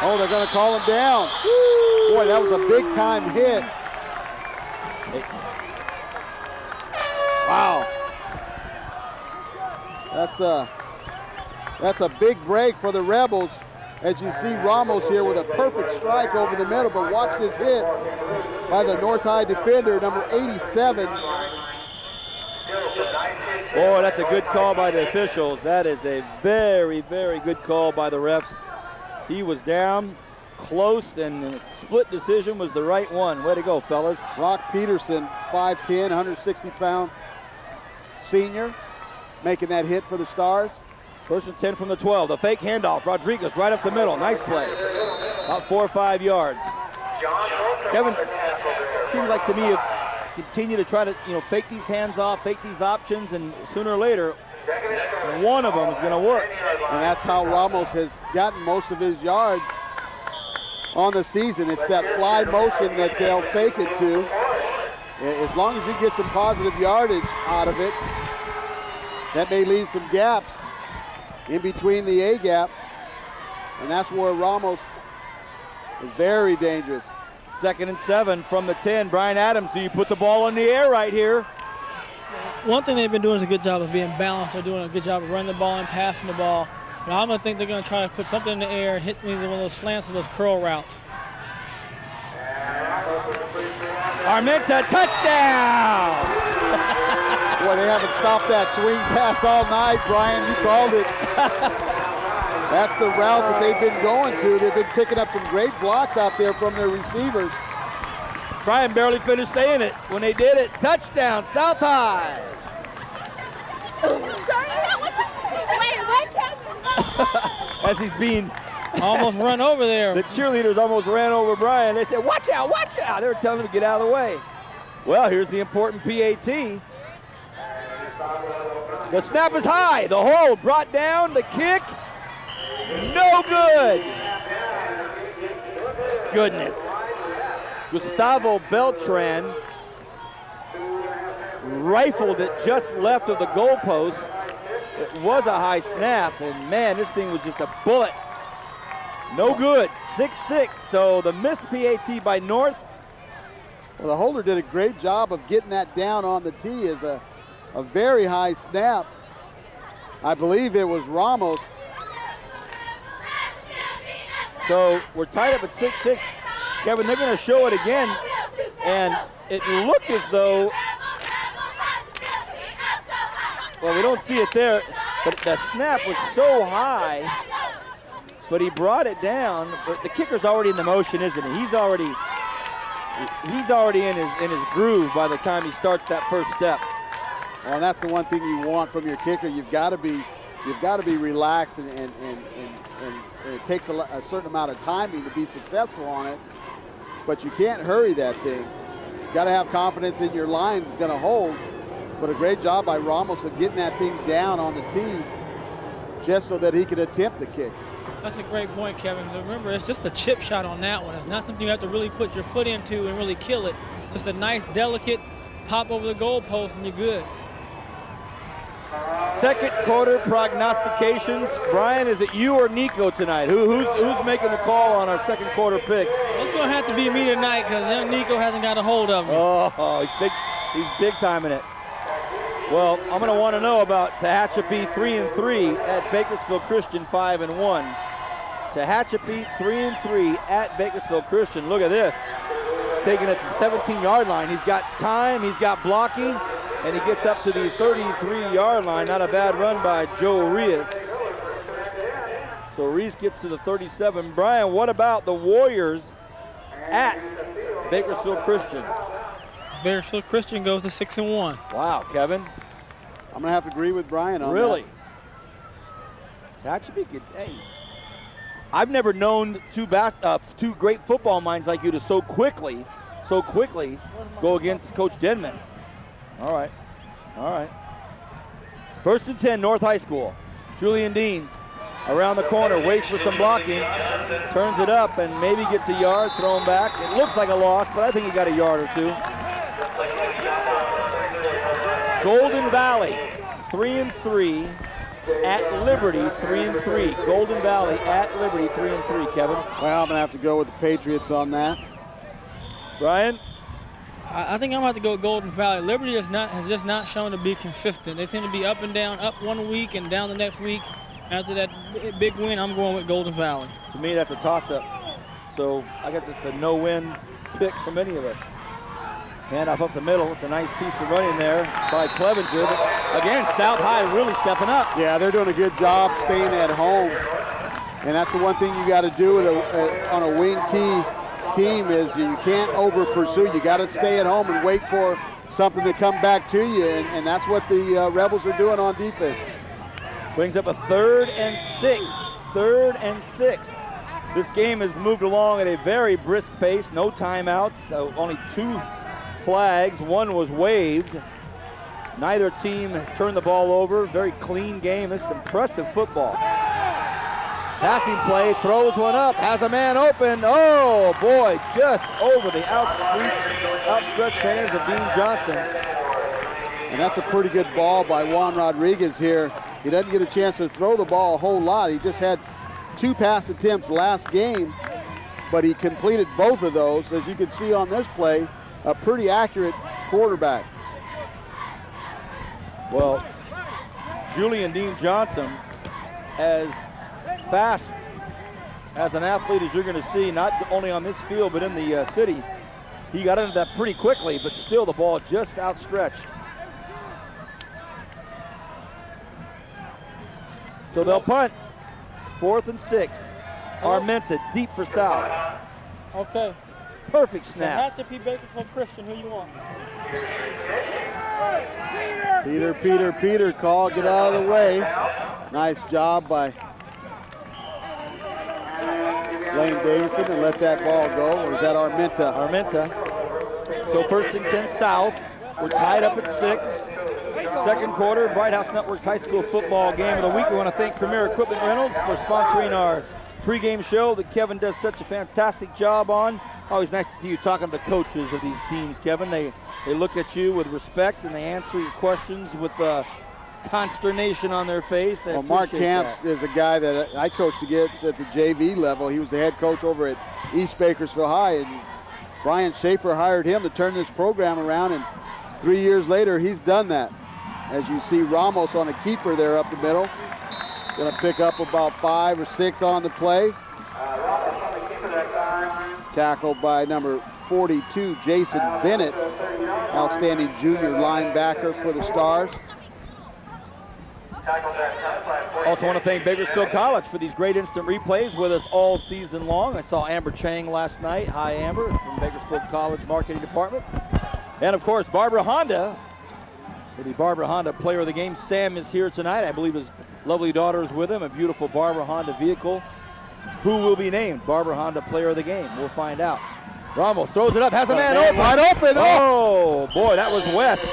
Oh, they're going to call him down. Woo! Boy, that was a big-time hit. Wow. That's a big break for the Rebels. As you see Ramos here with a perfect strike over the middle, but watch this hit by the North High defender, number 87. Boy, that's a good call by the officials. That is a very, very good call by the refs. He was down close, and the split decision was the right one. Way to go, fellas. Brock Peterson, 5'10", 160-pound senior, making that hit for the Stars. 1st and 10 from the 12. The fake handoff. Rodriguez right up the middle. Nice play. About 4 or 5 yards. Kevin, it seems like to me you continue to try to fake these hands off, fake these options, and sooner or later, one of them is going to work. And that's how Ramos has gotten most of his yards on the season. It's that fly motion that they'll fake it to. As long as you get some positive yardage out of it, that may leave some gaps in between the A gap, and that's where Ramos is very dangerous. 2nd and 7 from the 10. Brian Adams, do you put the ball in the air right here? One thing they've been doing is a good job of being balanced. They're doing a good job of running the ball and passing the ball. But I'm going to think they're going to try to put something in the air and hit me with one of those slants or those curl routes. Armenta, touchdown! Boy, they haven't stopped that swing pass all night, Brian. You called it. That's the route that they've been going to. They've been picking up some great blocks out there from their receivers. Brian barely finished saying it when they did it. Touchdown, South High. As he's being almost run over there. The cheerleaders almost ran over Brian. They said, watch out, watch out. They were telling him to get out of the way. Well, here's the important PAT. The snap is high. The hold brought down. The kick, no good. Goodness. Gustavo Beltran rifled it just left of the goalpost. It was a high snap, and man, this thing was just a bullet. No good, 6-6, so the missed PAT by North. Well, the holder did a great job of getting that down on the tee as a very high snap. I believe it was Ramos. So we're tied up at 6-6. Kevin, they're going to show it again, and it looked as though, well, we don't see it there, but the snap was so high, but he brought it down. But the kicker's already in the motion, isn't he? He's already in his groove by the time he starts that first step. Well, and that's the one thing you want from your kicker. You've got to be relaxed, and it takes a certain amount of timing to be successful on it. But you can't hurry that thing. You've got to have confidence in your line is going to hold. But a great job by Ramos of getting that thing down on the tee just so that he could attempt the kick. That's a great point, Kevin. So remember, it's just a chip shot on that one. It's not something you have to really put your foot into and really kill it. Just a nice, delicate pop over the goalpost, and you're good. Second quarter prognostications. Brian, is it you or Nico tonight? Who's making the call on our second quarter picks? It's going to have to be me tonight because young Nico hasn't got a hold of me. Oh, he's big time in it. Well, I'm going to want to know about Tehachapi 3-3 at Bakersfield Christian 5-1. Tehachapi 3-3 at Bakersfield Christian. Look at this. Taking it to the 17-yard line. He's got time, he's got blocking, and he gets up to the 33-yard line. Not a bad run by Joe Reis. So Reis gets to the 37. Brian, what about the Warriors at Bakersfield Christian? Bakersfield Christian goes to 6-1. Wow, Kevin. I'm going to have to agree with Brian on really? That should be good. Hey, I've never known two great football minds like you to so quickly go against Coach Denman. All right. First and 10, North High School. Julian Dean around the corner, waits for some blocking, turns it up and maybe gets a yard, thrown back. It looks like a loss, but I think he got a yard or two. Golden Valley, 3-3 at Liberty, 3-3. Golden Valley at Liberty, 3-3, Kevin. Well, I'm going to have to go with the Patriots on that. Brian? I think I'm going to have to go with Golden Valley. Liberty has just not shown to be consistent. They seem to be up and down, up one week and down the next week. After that big win, I'm going with Golden Valley. To me, that's a toss-up. So I guess it's a no-win pick for many of us. Hand off up the middle. It's a nice piece of running there by Clevenger. But again, South High really stepping up. Yeah, they're doing a good job staying at home. And that's the one thing you got to do on a wing team is you can't over-pursue. You got to stay at home and wait for something to come back to you. And that's what the Rebels are doing on defense. Brings up a 3rd and 6. 3rd and 6. This game has moved along at a very brisk pace. No timeouts. Only 2 flags. One was waved. Neither team has turned the ball over. Very clean game. This is impressive football. Passing play, throws one up, has a man open. Oh boy, just over the outstretched hands of Dean Johnson. And that's a pretty good ball by Juan Rodriguez here. He doesn't get a chance to throw the ball a whole lot. He just had 2 pass attempts last game, but he completed both of those. As you can see on this play, a pretty accurate quarterback. Well, Julian Dean Johnson, as fast as an athlete as you're going to see, not only on this field, but in the city. He got into that pretty quickly, but still the ball just outstretched. So they'll punt. 4th and 6. Armenta deep for South. Okay. Perfect snap. Tehachapi Bakersfield Christian, who you want? Peter, call, get out of the way. Nice job by Lane Davison and let that ball go. Or is that Armenta? Armenta. So 1st and 10 South. We're tied up at 6. Second quarter, Bright House Network's high school football game of the week. We want to thank Premier Equipment Rentals for sponsoring our pregame show that Kevin does such a fantastic job on. Always nice to see you talking to the coaches of these teams, Kevin. They look at you with respect and they answer your questions with consternation on their face. Well, Mark Camps is a guy that I coached against at the JV level. He was the head coach over at East Bakersfield High, and Brian Schaefer hired him to turn this program around, and 3 years later, he's done that. As you see Ramos on a keeper there up the middle. Going to pick up about 5 or 6 on the play. Tackled by number 42, Jason Bennett, outstanding junior linebacker for the Stars. Also want to thank Bakersfield College for these great instant replays with us all season long. I saw Amber Chang last night. Hi, Amber, from Bakersfield College Marketing Department. And, of course, Barbara Honda, with the Barbara Honda Player of the Game. Sam is here tonight. I believe his lovely daughter is with him, a beautiful Barbara Honda vehicle. Who will be named Barbara Honda Player of the Game? We'll find out. Ramos throws it up, has a man open. Wide open. Oh, boy, that was West.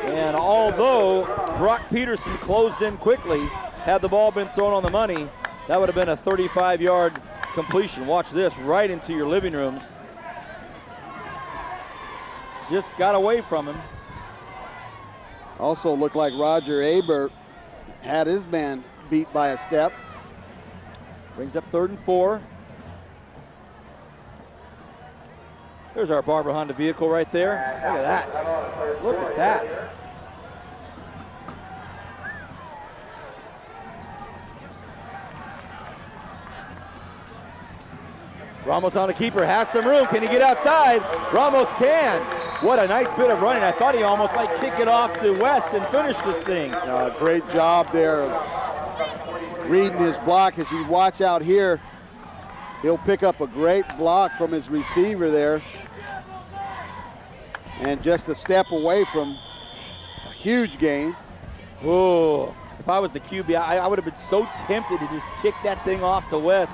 And although Brock Peterson closed in quickly, had the ball been thrown on the money, that would have been a 35-yard completion. Watch this, right into your living rooms. Just got away from him. Also looked like Roger Aber had his man beat by a step. Brings up 3rd and 4. There's our Barbara Honda vehicle right there. Look at that. Look at that. Ramos on a keeper, has some room. Can he get outside? Ramos can. What a nice bit of running. I thought he almost might kick it off to West and finish this thing. Great job there of reading his block. As you watch out here, he'll pick up a great block from his receiver there. And just a step away from a huge gain. Oh, if I was the QB, I would have been so tempted to just kick that thing off to West.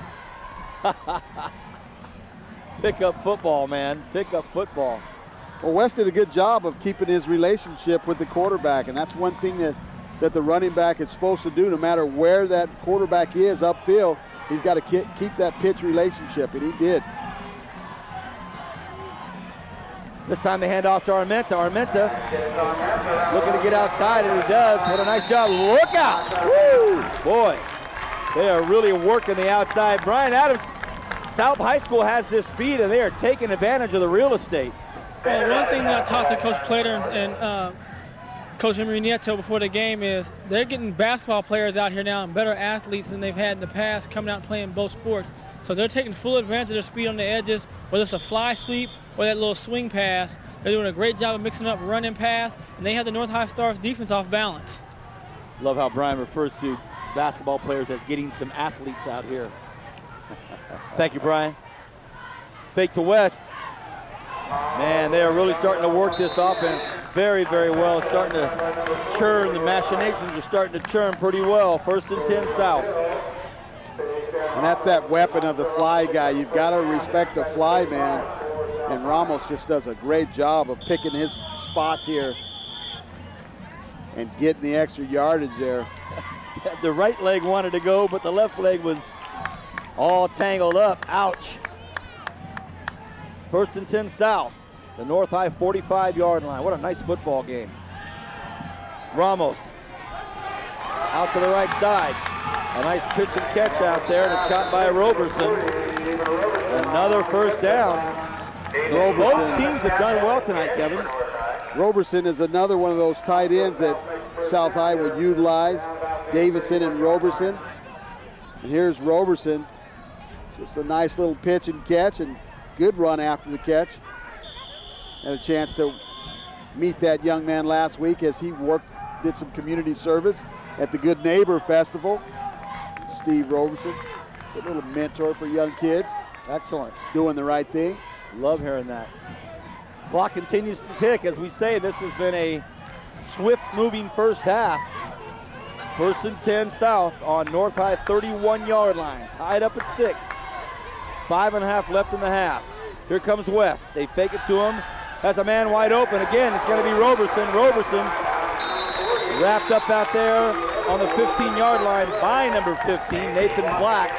Pick up football, man. Pick up football. Well, West did a good job of keeping his relationship with the quarterback, and that's one thing that the running back is supposed to do. No matter where that quarterback is upfield, he's got to keep that pitch relationship, and he did. This time they hand off to Armenta. Armenta looking to get outside, and he does. What a nice job. Look out. Woo! Boy, they are really working the outside. Brian Adams, South High School has this speed, and they are taking advantage of the real estate. Well, one thing that I talked to Coach Plater and Coach Henry Nieto before the game is they're getting basketball players out here now and better athletes than they've had in the past coming out and playing both sports. So they're taking full advantage of their speed on the edges, whether it's a fly sweep or that little swing pass. They're doing a great job of mixing up run and pass, and they have the North High Stars defense off balance. Love how Brian refers to basketball players as getting some athletes out here. Thank you, Brian. Fake to West. Man, they are really starting to work this offense very, very well. It's starting to churn. The machinations are starting to churn pretty well. 1st and 10 South. And that's that weapon of the fly guy. You've got to respect the fly man. And Ramos just does a great job of picking his spots here and getting the extra yardage there. The right leg wanted to go, but the left leg was all tangled up. Ouch. 1st and 10 South. The North High 45-yard line. What a nice football game. Ramos out to the right side. A nice pitch and catch out there, and it's caught by Roberson. Another 1st down. Both teams have done well tonight, Kevin. Roberson is another one of those tight ends that South High would utilize. Davison and Roberson. And here's Roberson. Just a nice little pitch and catch, and good run after the catch. Had a chance to meet that young man last week as he did some community service at the Good Neighbor Festival. Steve Roberson, a little mentor for young kids. Excellent. Doing the right thing. Love hearing that. Clock continues to tick. As we say, this has been a swift-moving first half. 1st and 10 South on North High 31-yard line. Tied up at 6. 5.5 left in the half. Here comes West. They fake it to him. Has a man wide open. Again, it's going to be Roberson. Roberson wrapped up out there on the 15-yard line by number 15, Nathan Black.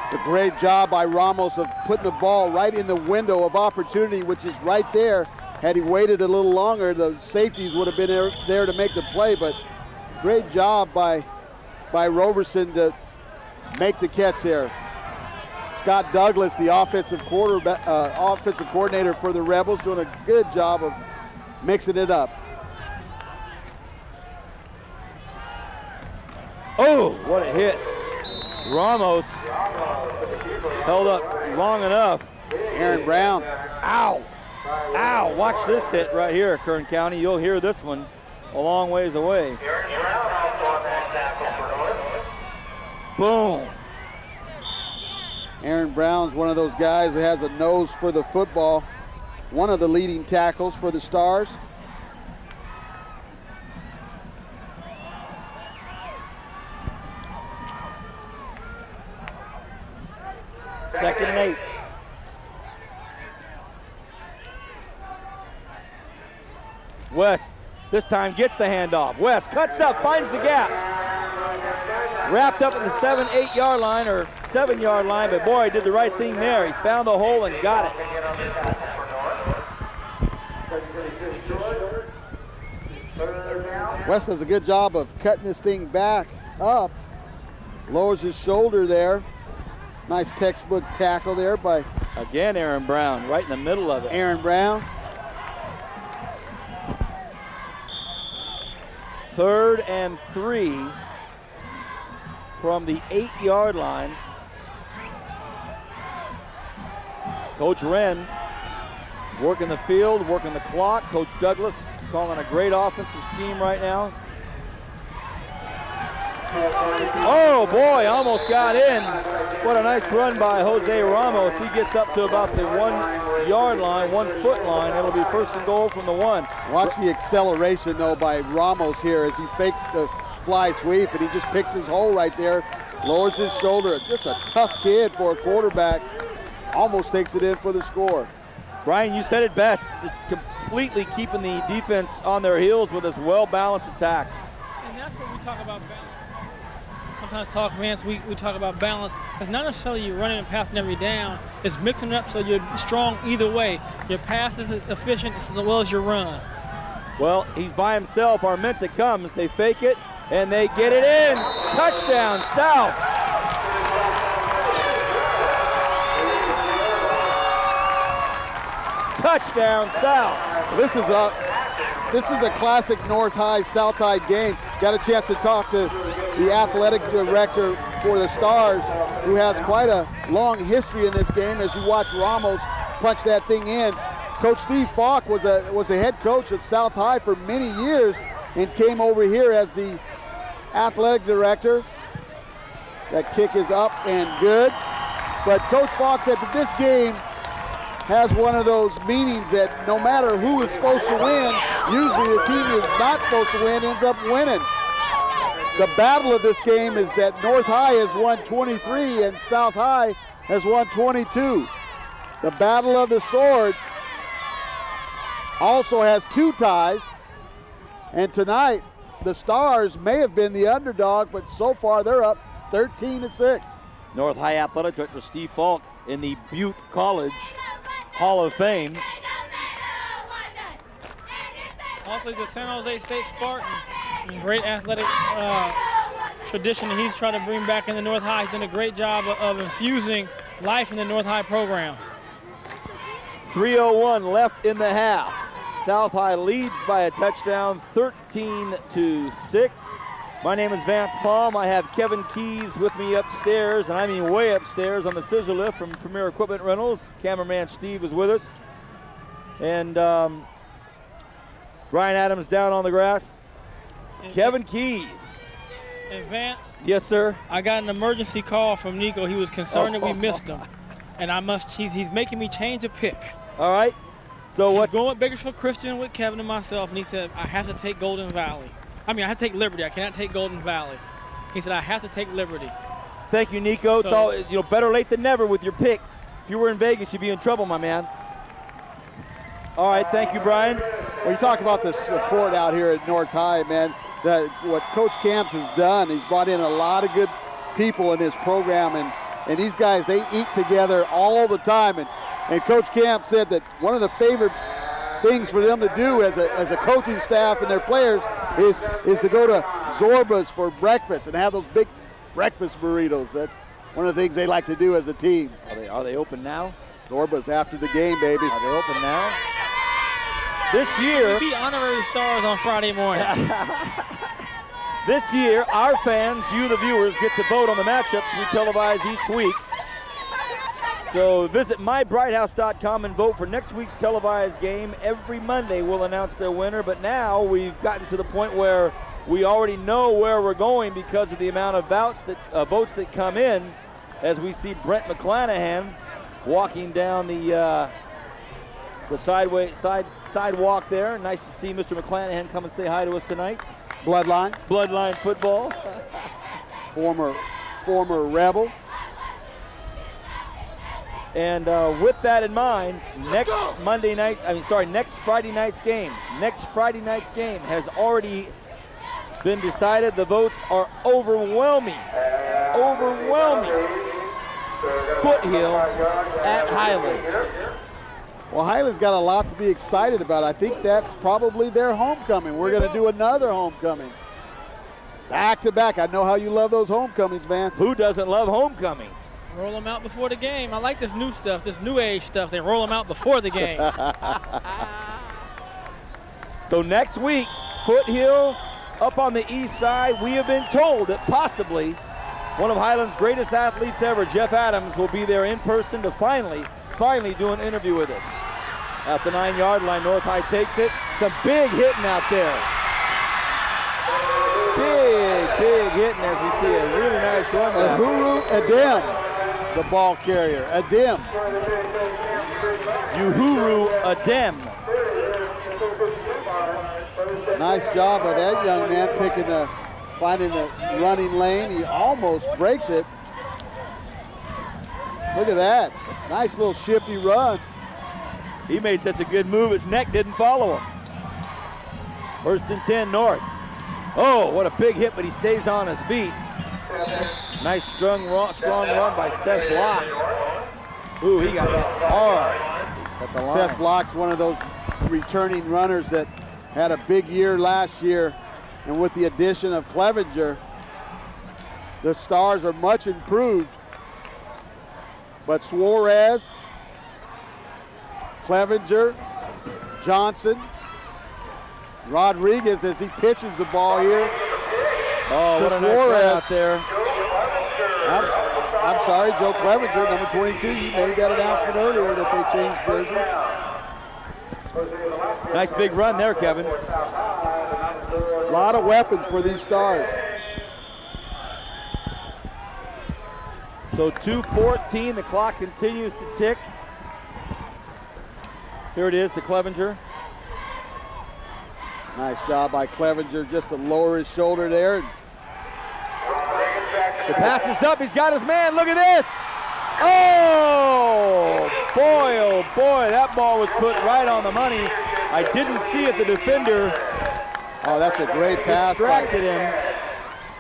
It's a great job by Ramos of putting the ball right in the window of opportunity, which is right there. Had he waited a little longer, the safeties would have been there to make the play, but great job by Roberson to make the catch there. Scott Douglas, the offensive coordinator for the Rebels, doing a good job of mixing it up. Oh, what a hit. Ramos held up long enough. Aaron Brown. Ow. Ow. Watch this hit right here, Kern County. You'll hear this one a long ways away. Boom. Aaron Brown's one of those guys who has a nose for the football. One of the leading tackles for the Stars. Second and 8. West this time gets the handoff. West cuts up, finds the gap. Wrapped up at the 7-8 yard line or 7 yard line, but boy, he did the right thing there. He found the hole and got it. West does a good job of cutting this thing back up. Lowers his shoulder there. Nice textbook tackle there by, again, Aaron Brown, right in the middle of it. Aaron Brown. 3rd and 3 from the 8 yard line. Coach Wren working the field, working the clock. Coach Douglas calling a great offensive scheme right now. Oh boy, almost got in. What a nice run by Jose Ramos. He gets up to about the 1 yard line, 1 foot line. It'll be 1st and goal from the 1. Watch the acceleration though by Ramos here as he fakes the fly sweep and he just picks his hole right there, lowers his shoulder. Just a tough kid for a quarterback. Almost takes it in for the score. Brian, you said it best. Just completely keeping the defense on their heels with this well-balanced attack. And that's what we talk about balance. Sometimes Vance, we talk about balance. It's not necessarily you running and passing every down. It's mixing it up so you're strong either way. Your pass is efficient as well as your run. Well, he's by himself. Armenta comes. They fake it, and they get it in. Touchdown, South. Touchdown, South. This is a classic North High, South High game. Got a chance to talk to the athletic director for the Stars, who has quite a long history in this game as you watch Ramos punch that thing in. Coach Steve Falk was the head coach of South High for many years and came over here as the athletic director. That kick is up and good. But Coach Falk said that this game has one of those meanings that no matter who is supposed to win, usually the team who is not supposed to win ends up winning. The battle of this game is that North High has won 23 and South High has won 22. The battle of the sword also has 2 ties, and tonight the Stars may have been the underdog, but so far they're up 13-6. North High Athletic Director Steve Falk in the Butte College Hall of Fame. Also, the San Jose State Spartan, great athletic tradition that he's trying to bring back in the North High. He's done a great job of infusing life in the North High program. 3:01 left in the half. South High leads by a touchdown, 13-6. My name is Vance Palm. I have Kevin Keys with me upstairs, and I mean way upstairs on the scissor lift from Premier Equipment Rentals. Cameraman Steve is with us. And Brian Adams down on the grass. And Kevin Keys. And Vance? Yes, sir? I got an emergency call from Nico. He was concerned that we missed him. And he's making me change a pick. All right. So what's going with Bakersfield Christian with Kevin and myself, and he said, I have to take Golden Valley. I have to take Liberty. I cannot take Golden Valley. He said, I have to take Liberty. Thank you, Nico. It's all, better late than never with your picks. If you were in Vegas, you'd be in trouble, my man. All right, thank you, Brian. Well, you talk about the support out here at North High, man. what Coach Camps has done, he's brought in a lot of good people in his program, and these guys, they eat together all the time. And Coach Camp said that one of the favorite things for them to do as a coaching staff and their players is to go to Zorba's for breakfast and have those big breakfast burritos. That's one of the things they like to do as a team. Are they open now? Zorba's after the game, baby. Are they open now? This year, be honorary stars on Friday morning. This year, our fans, you the viewers, get to vote on the matchups we televise each week. So visit mybrighthouse.com and vote for next week's televised game. Every Monday we'll announce their winner, but now we've gotten to the point where we already know where we're going because of the amount of votes that come in as we see Brent McClanahan walking down the sidewalk there. Nice to see Mr. McClanahan come and say hi to us tonight. Bloodline football. former Rebel. And with that in mind, next Friday night's game has already been decided. The votes are overwhelming. Foothill at Highland. Well, Highland's got a lot to be excited about. I think that's probably their homecoming. We're going to do another homecoming. Back to back. I know how you love those homecomings, Vance. Who doesn't love homecoming? Roll them out before the game. I like this new stuff, this new age stuff. They roll them out before the game. So next week, Foothill up on the east side. We have been told that possibly one of Highland's greatest athletes ever, Jeff Adams, will be there in person to finally do an interview with us. At the 9-yard line, North High takes it. Some big hitting out there. Big hitting as we see a really nice run. Uhuru Adem, the ball carrier. Adem. Uhuru Adem. Nice job by that young man finding the running lane. He almost breaks it. Look at that. Nice little shifty run. He made such a good move, his neck didn't follow him. 1st and 10 North. Oh, what a big hit, but he stays on his feet. Nice strong run by Seth Block. Ooh, he got that hard. Seth Block's one of those returning runners that had a big year last year, and with the addition of Clevenger, the Stars are much improved. But Suarez, Clevenger, Johnson, Rodriguez as he pitches the ball here. Oh, what a nice run out there. I'm sorry, Joe Clevenger, number 22. You made that announcement earlier that they changed jerseys. Nice big run there, Kevin. A lot of weapons for these Stars. So 2:14, the clock continues to tick. Here it is to Clevenger. Nice job by Clevenger just to lower his shoulder there. The pass is up, he's got his man, look at this! Oh boy, that ball was put right on the money. I didn't see it, the defender. Oh, that's a great pass. Distracted him.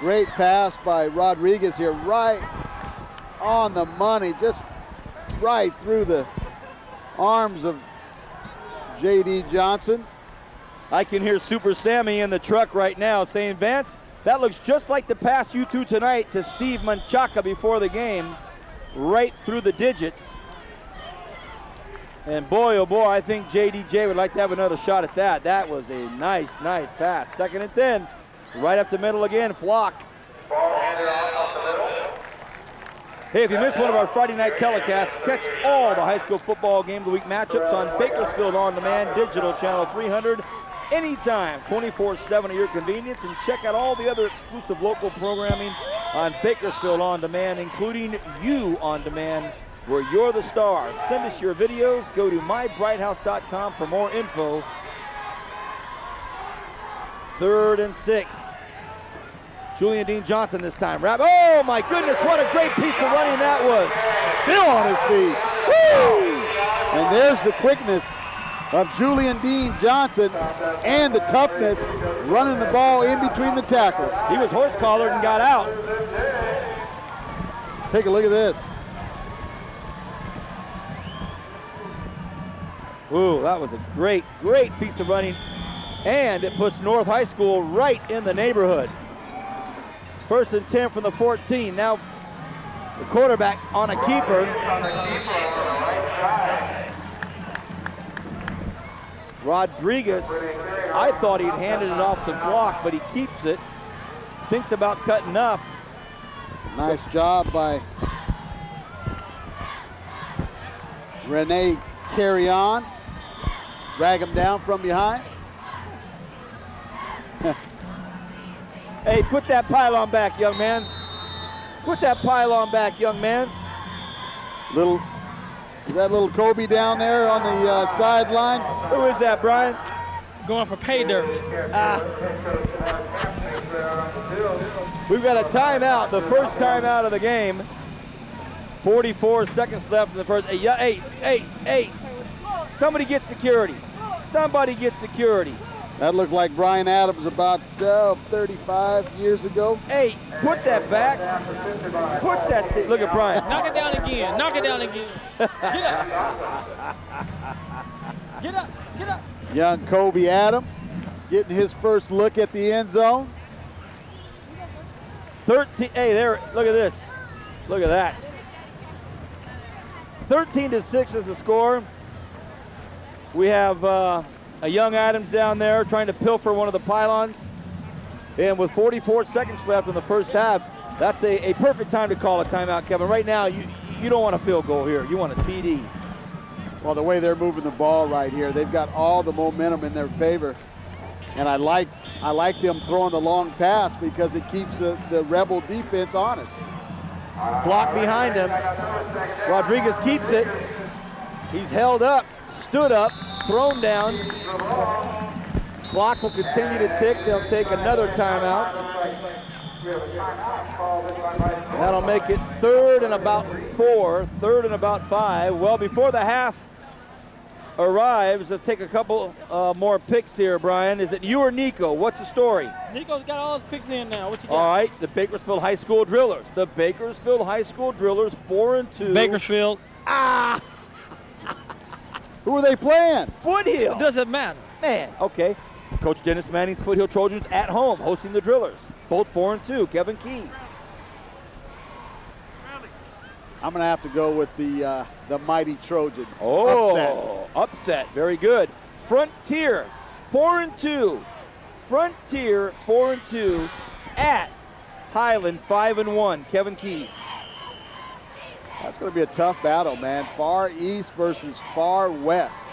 Great pass by Rodriguez here, right on the money, just right through the arms of J.D. Johnson. I can hear Super Sammy in the truck right now saying, Vance, that looks just like the pass you threw tonight to Steve Menchaca before the game, right through the digits. And boy, oh boy, I think JDJ would like to have another shot at that. That was a nice pass. 2nd and 10, right up the middle again, Flock. Hey, if you missed one of our Friday night telecasts, catch all the high school football game of the week matchups on Bakersfield On Demand Digital Channel 300. Anytime, 24/7 at your convenience, and check out all the other exclusive local programming on Bakersfield On Demand, including You On Demand, where you're the star. Send us your videos. Go to mybrighthouse.com for more info. 3rd and 6. Julian Dean Johnson this time. Oh my goodness, what a great piece of running that was. Still on his feet. Woo! And there's the quickness of Julian Dean Johnson and the toughness running the ball in between the tackles. He was horse collared and got out. Take a look at this. Ooh, that was a great piece of running. And it puts North High School right in the neighborhood. 1st and 10 from the 14. Now the quarterback on a keeper. Rodriguez, I thought he'd handed it off to Block, but he keeps it. Thinks about cutting up. Nice job by Renee Carrion. Drag him down from behind. Hey, put that pylon back, young man. Put that pylon back, young man. Is that little Kobe down there on the sideline? Who is that, Brian? Going for pay dirt. We've got a timeout, the first timeout of the game. 44 seconds left in the first. Hey, somebody get security. Somebody get security. That looked like Brian Adams about 35 years ago. Hey, put that back. Put that thing. Look at Brian. Knock it down again. Knock it down again. Get up. Get up. Get up. Young Kobe Adams getting his first look at the end zone. 13. Hey, there. Look at this. Look at that. 13-6 is the score. We have a young Adams down there trying to pilfer one of the pylons. And with 44 seconds left in the first half, that's a perfect time to call a timeout, Kevin. Right now, you don't want a field goal here. You want a TD. Well, the way they're moving the ball right here, they've got all the momentum in their favor. And I like them throwing the long pass because it keeps the Rebel defense honest. Flock behind him. Rodriguez keeps it. He's held up, stood up, thrown down. Clock will continue to tick. They'll take another timeout. That'll make it 3rd and about 4, 3rd and about 5. Well, before the half arrives, let's take a couple more picks here, Brian. Is it you or Nico? What's the story? Nico's got all his picks in now. What you got? All right, the Bakersfield High School Drillers. The Bakersfield High School Drillers, 4-2. Bakersfield. Who are they playing? Foothill. It doesn't matter. Man, okay. Coach Dennis Manning's Foothill Trojans at home hosting the Drillers. Both 4-2. Kevin Keys. I'm going to have to go with the mighty Trojans. Oh, upset. Very good. Frontier, 4-2. Frontier, 4-2 at Highland, 5-1. Kevin Keys. That's going to be a tough battle, man. Far East versus Far West.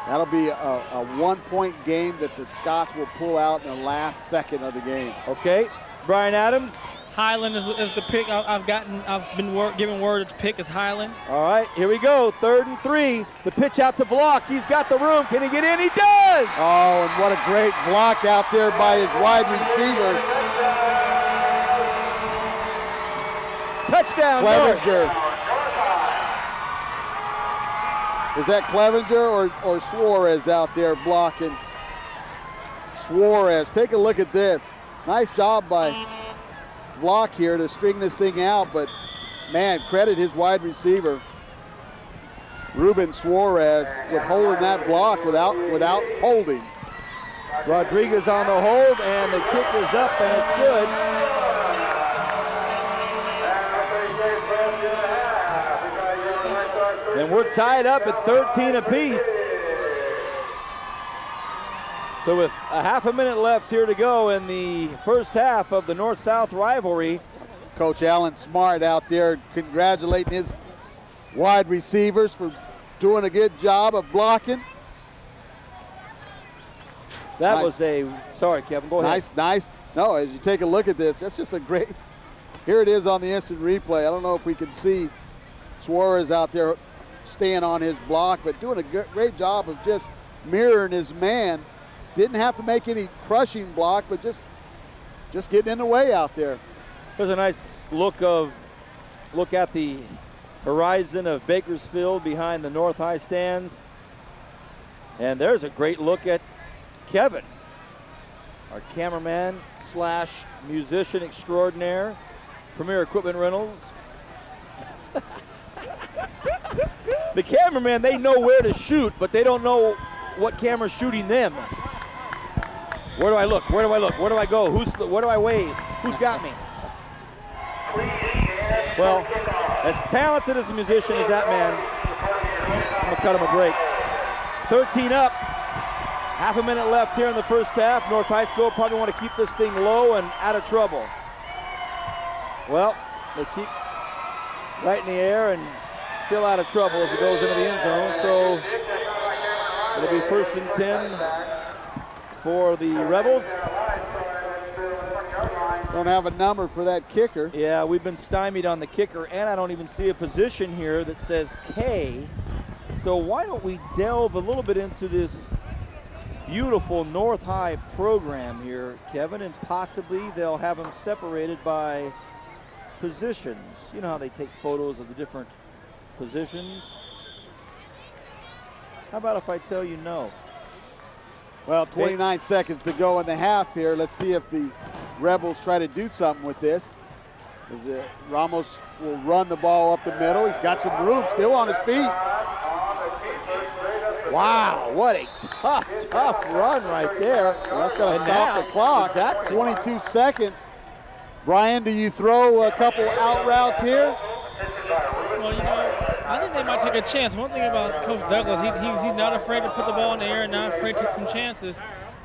That'll be a one-point game that the Scots will pull out in the last second of the game. Okay, Brian Adams. Highland is the pick. I've been given word that the pick is Highland. All right, here we go. 3rd and 3. The pitch out to Block. He's got the room. Can he get in? He does. Oh, and what a great block out there by his wide receiver. Touchdown, Clevenger. Is that Clevenger or Suarez out there blocking? Suarez, take a look at this. Nice job by Block here to string this thing out, but man, credit his wide receiver, Ruben Suarez, with holding that block without holding. Rodriguez on the hold, and the kick is up, and it's good. And we're tied up at 13 apiece. So with a half a minute left here to go in the first half of the North-South rivalry. Coach Alan Smart out there congratulating his wide receivers for doing a good job of blocking. That was sorry, Kevin, go ahead. Nice. No, as you take a look at this, that's just a great, here it is on the instant replay. I don't know if we can see Suarez out there staying on his block, but doing a great job of just mirroring his man. Didn't have to make any crushing block, but just getting in the way out there. There's a nice look at the horizon of Bakersfield behind the North High stands. And there's a great look at Kevin, our cameraman slash musician extraordinaire, Premier Equipment Rentals. The cameraman, they know where to shoot, but they don't know what camera's shooting them. Where do I look? Where do I look? Where do I go? Where do I wave? Who's got me? Well, as talented as a musician as that man, I'm gonna cut him a break. 13 up, half a minute left here in the first half. North High School probably want to keep this thing low and out of trouble. Well, they keep right in the air and still out of trouble as it goes into the end zone. So it'll be 1st and 10 for the Rebels. Don't have a number for that kicker. Yeah, we've been stymied on the kicker, and I don't even see a position here that says K. So why don't we delve a little bit into this beautiful North High program here, Kevin, and possibly they'll have them separated by positions. You know how they take photos of the different positions? How about if I tell you no? Well, 29 seconds to go in the half here. Let's see if the Rebels try to do something with this. Ramos will run the ball up the middle. He's got some room, still on his feet. Wow, what a tough run right there. Well, that's going to stop the clock. Exactly. 22 seconds. Brian, do you throw a couple out routes here? Well, you know, I think they might take a chance. One thing about Coach Douglas, he's not afraid to put the ball in the air and not afraid to take some chances.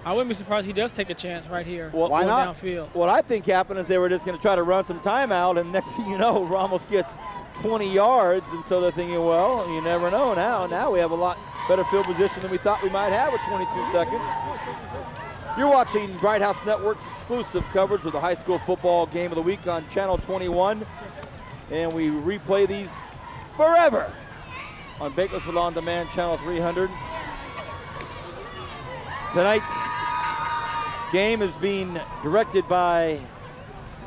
I wouldn't be surprised he does take a chance right here. Well, why not? Downfield. What I think happened is they were just going to try to run some timeout, and next thing you know, Ramos gets 20 yards, and so they're thinking, well, you never know now we have a lot better field position than we thought we might have with 22 seconds. You're watching Bright House Network's exclusive coverage of the high school football game of the week on Channel 21, and we replay these forever on Bakersfield On Demand, Channel 300. Tonight's game is being directed by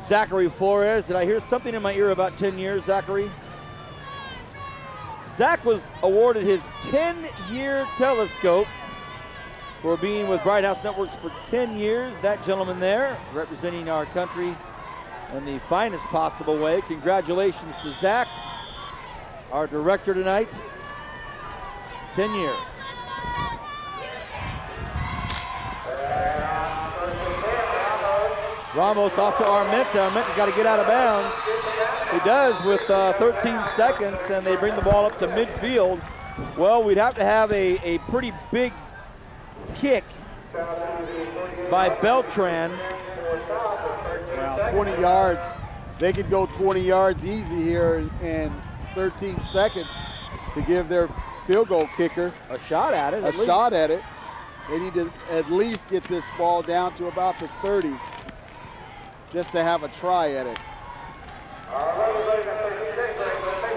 Zachary Flores. Did I hear something in my ear about 10 years, Zachary? Zach was awarded his 10-year telescope for being with Bright House Networks for 10 years. That gentleman there representing our country in the finest possible way. Congratulations to Zach, our director tonight. 10 years. Ramos off to Armenta. Armenta's got to get out of bounds. He does with 13 seconds, and they bring the ball up to midfield. Well, we'd have to have a pretty big kick by Beltran. Well, 20 yards. They could go 20 yards easy here in 13 seconds to give their field goal kicker a shot at it. They need to at least get this ball down to about the 30 just to have a try at it.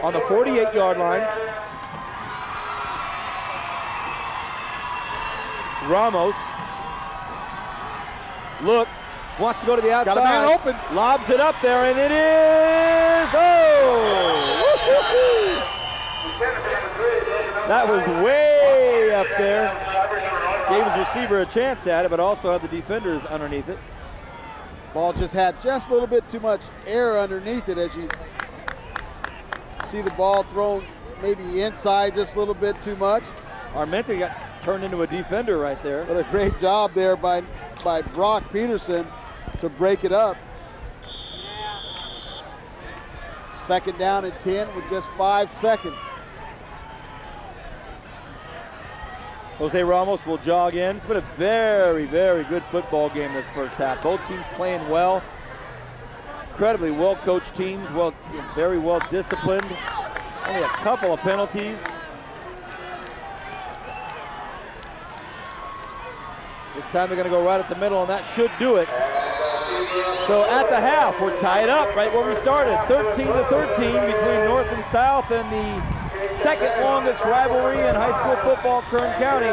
On the 48-yard line, Ramos looks, wants to go to the outside. Got a man open. Lobs it up there, and it is, that was way up there. Gave his receiver a chance at it, but also had the defenders underneath it. Ball just had just a little bit too much air underneath it as you see the ball thrown maybe inside just a little bit too much. Armenta got turned into a defender right there. But a great job there by Brock Peterson to break it up. 2nd down and 10 with just 5 seconds. Jose Ramos will jog in. It's been a very, very good football game this first half. Both teams playing well. Incredibly well-coached teams, very well disciplined. Only a couple of penalties. This time they're going to go right at the middle, and that should do it. So at the half, we're tied up right where we started. 13-13 between North and South, and the second longest rivalry in high school football, Kern County.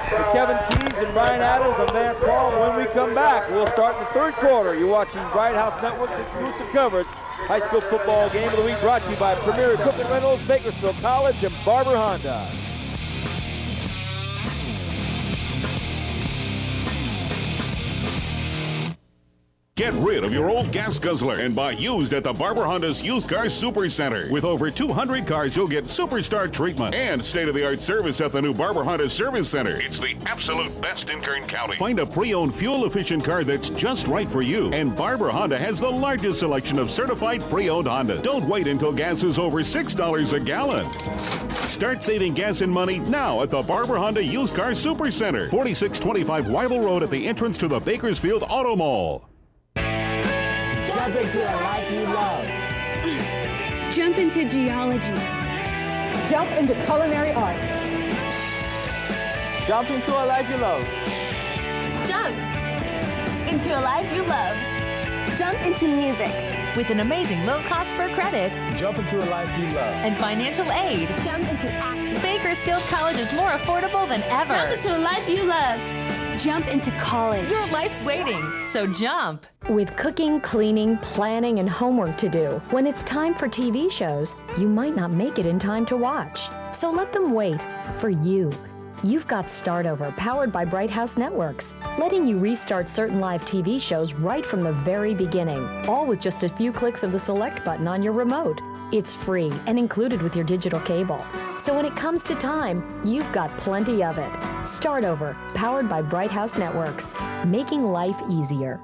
For Kevin Keys and Brian Adams and Vance Paul. When we come back, we'll start the third quarter. You're watching Bright House Network's exclusive coverage. High school football game of the week brought to you by Premier Equipment Rentals, Bakersfield College, and Barber Honda. Get rid of your old gas guzzler and buy used at the Barber Honda's Used Car Super Center. With over 200 cars, you'll get Superstar treatment and state-of-the-art service at the new Barber Honda Service Center. It's the absolute best in Kern County. Find a pre-owned, fuel-efficient car that's just right for you. And Barber Honda has the largest selection of certified pre-owned Hondas. Don't wait until gas is over $6 a gallon. Start saving gas and money now at the Barber Honda Used Car Super Center, 4625 Wyville Road at the entrance to the Bakersfield Auto Mall. Jump into a life you love. Jump into geology. Jump into culinary arts. Jump into a life you love. Jump into a life you love. Jump into music. With an amazing low cost per credit. Jump into a life you love. And financial aid. Jump into acting. Bakersfield College is more affordable than ever. Jump into a life you love. Jump into college. Your life's waiting, so jump. With cooking, cleaning, planning, and homework to do, when it's time for TV shows, you might not make it in time to watch. So let them wait for you. You've got Start Over, powered by Bright House Networks, letting you restart certain live TV shows right from the very beginning, all with just a few clicks of the select button on your remote. It's free and included with your digital cable. So when it comes to time, you've got plenty of it. Start Over, powered by Bright House Networks, making life easier.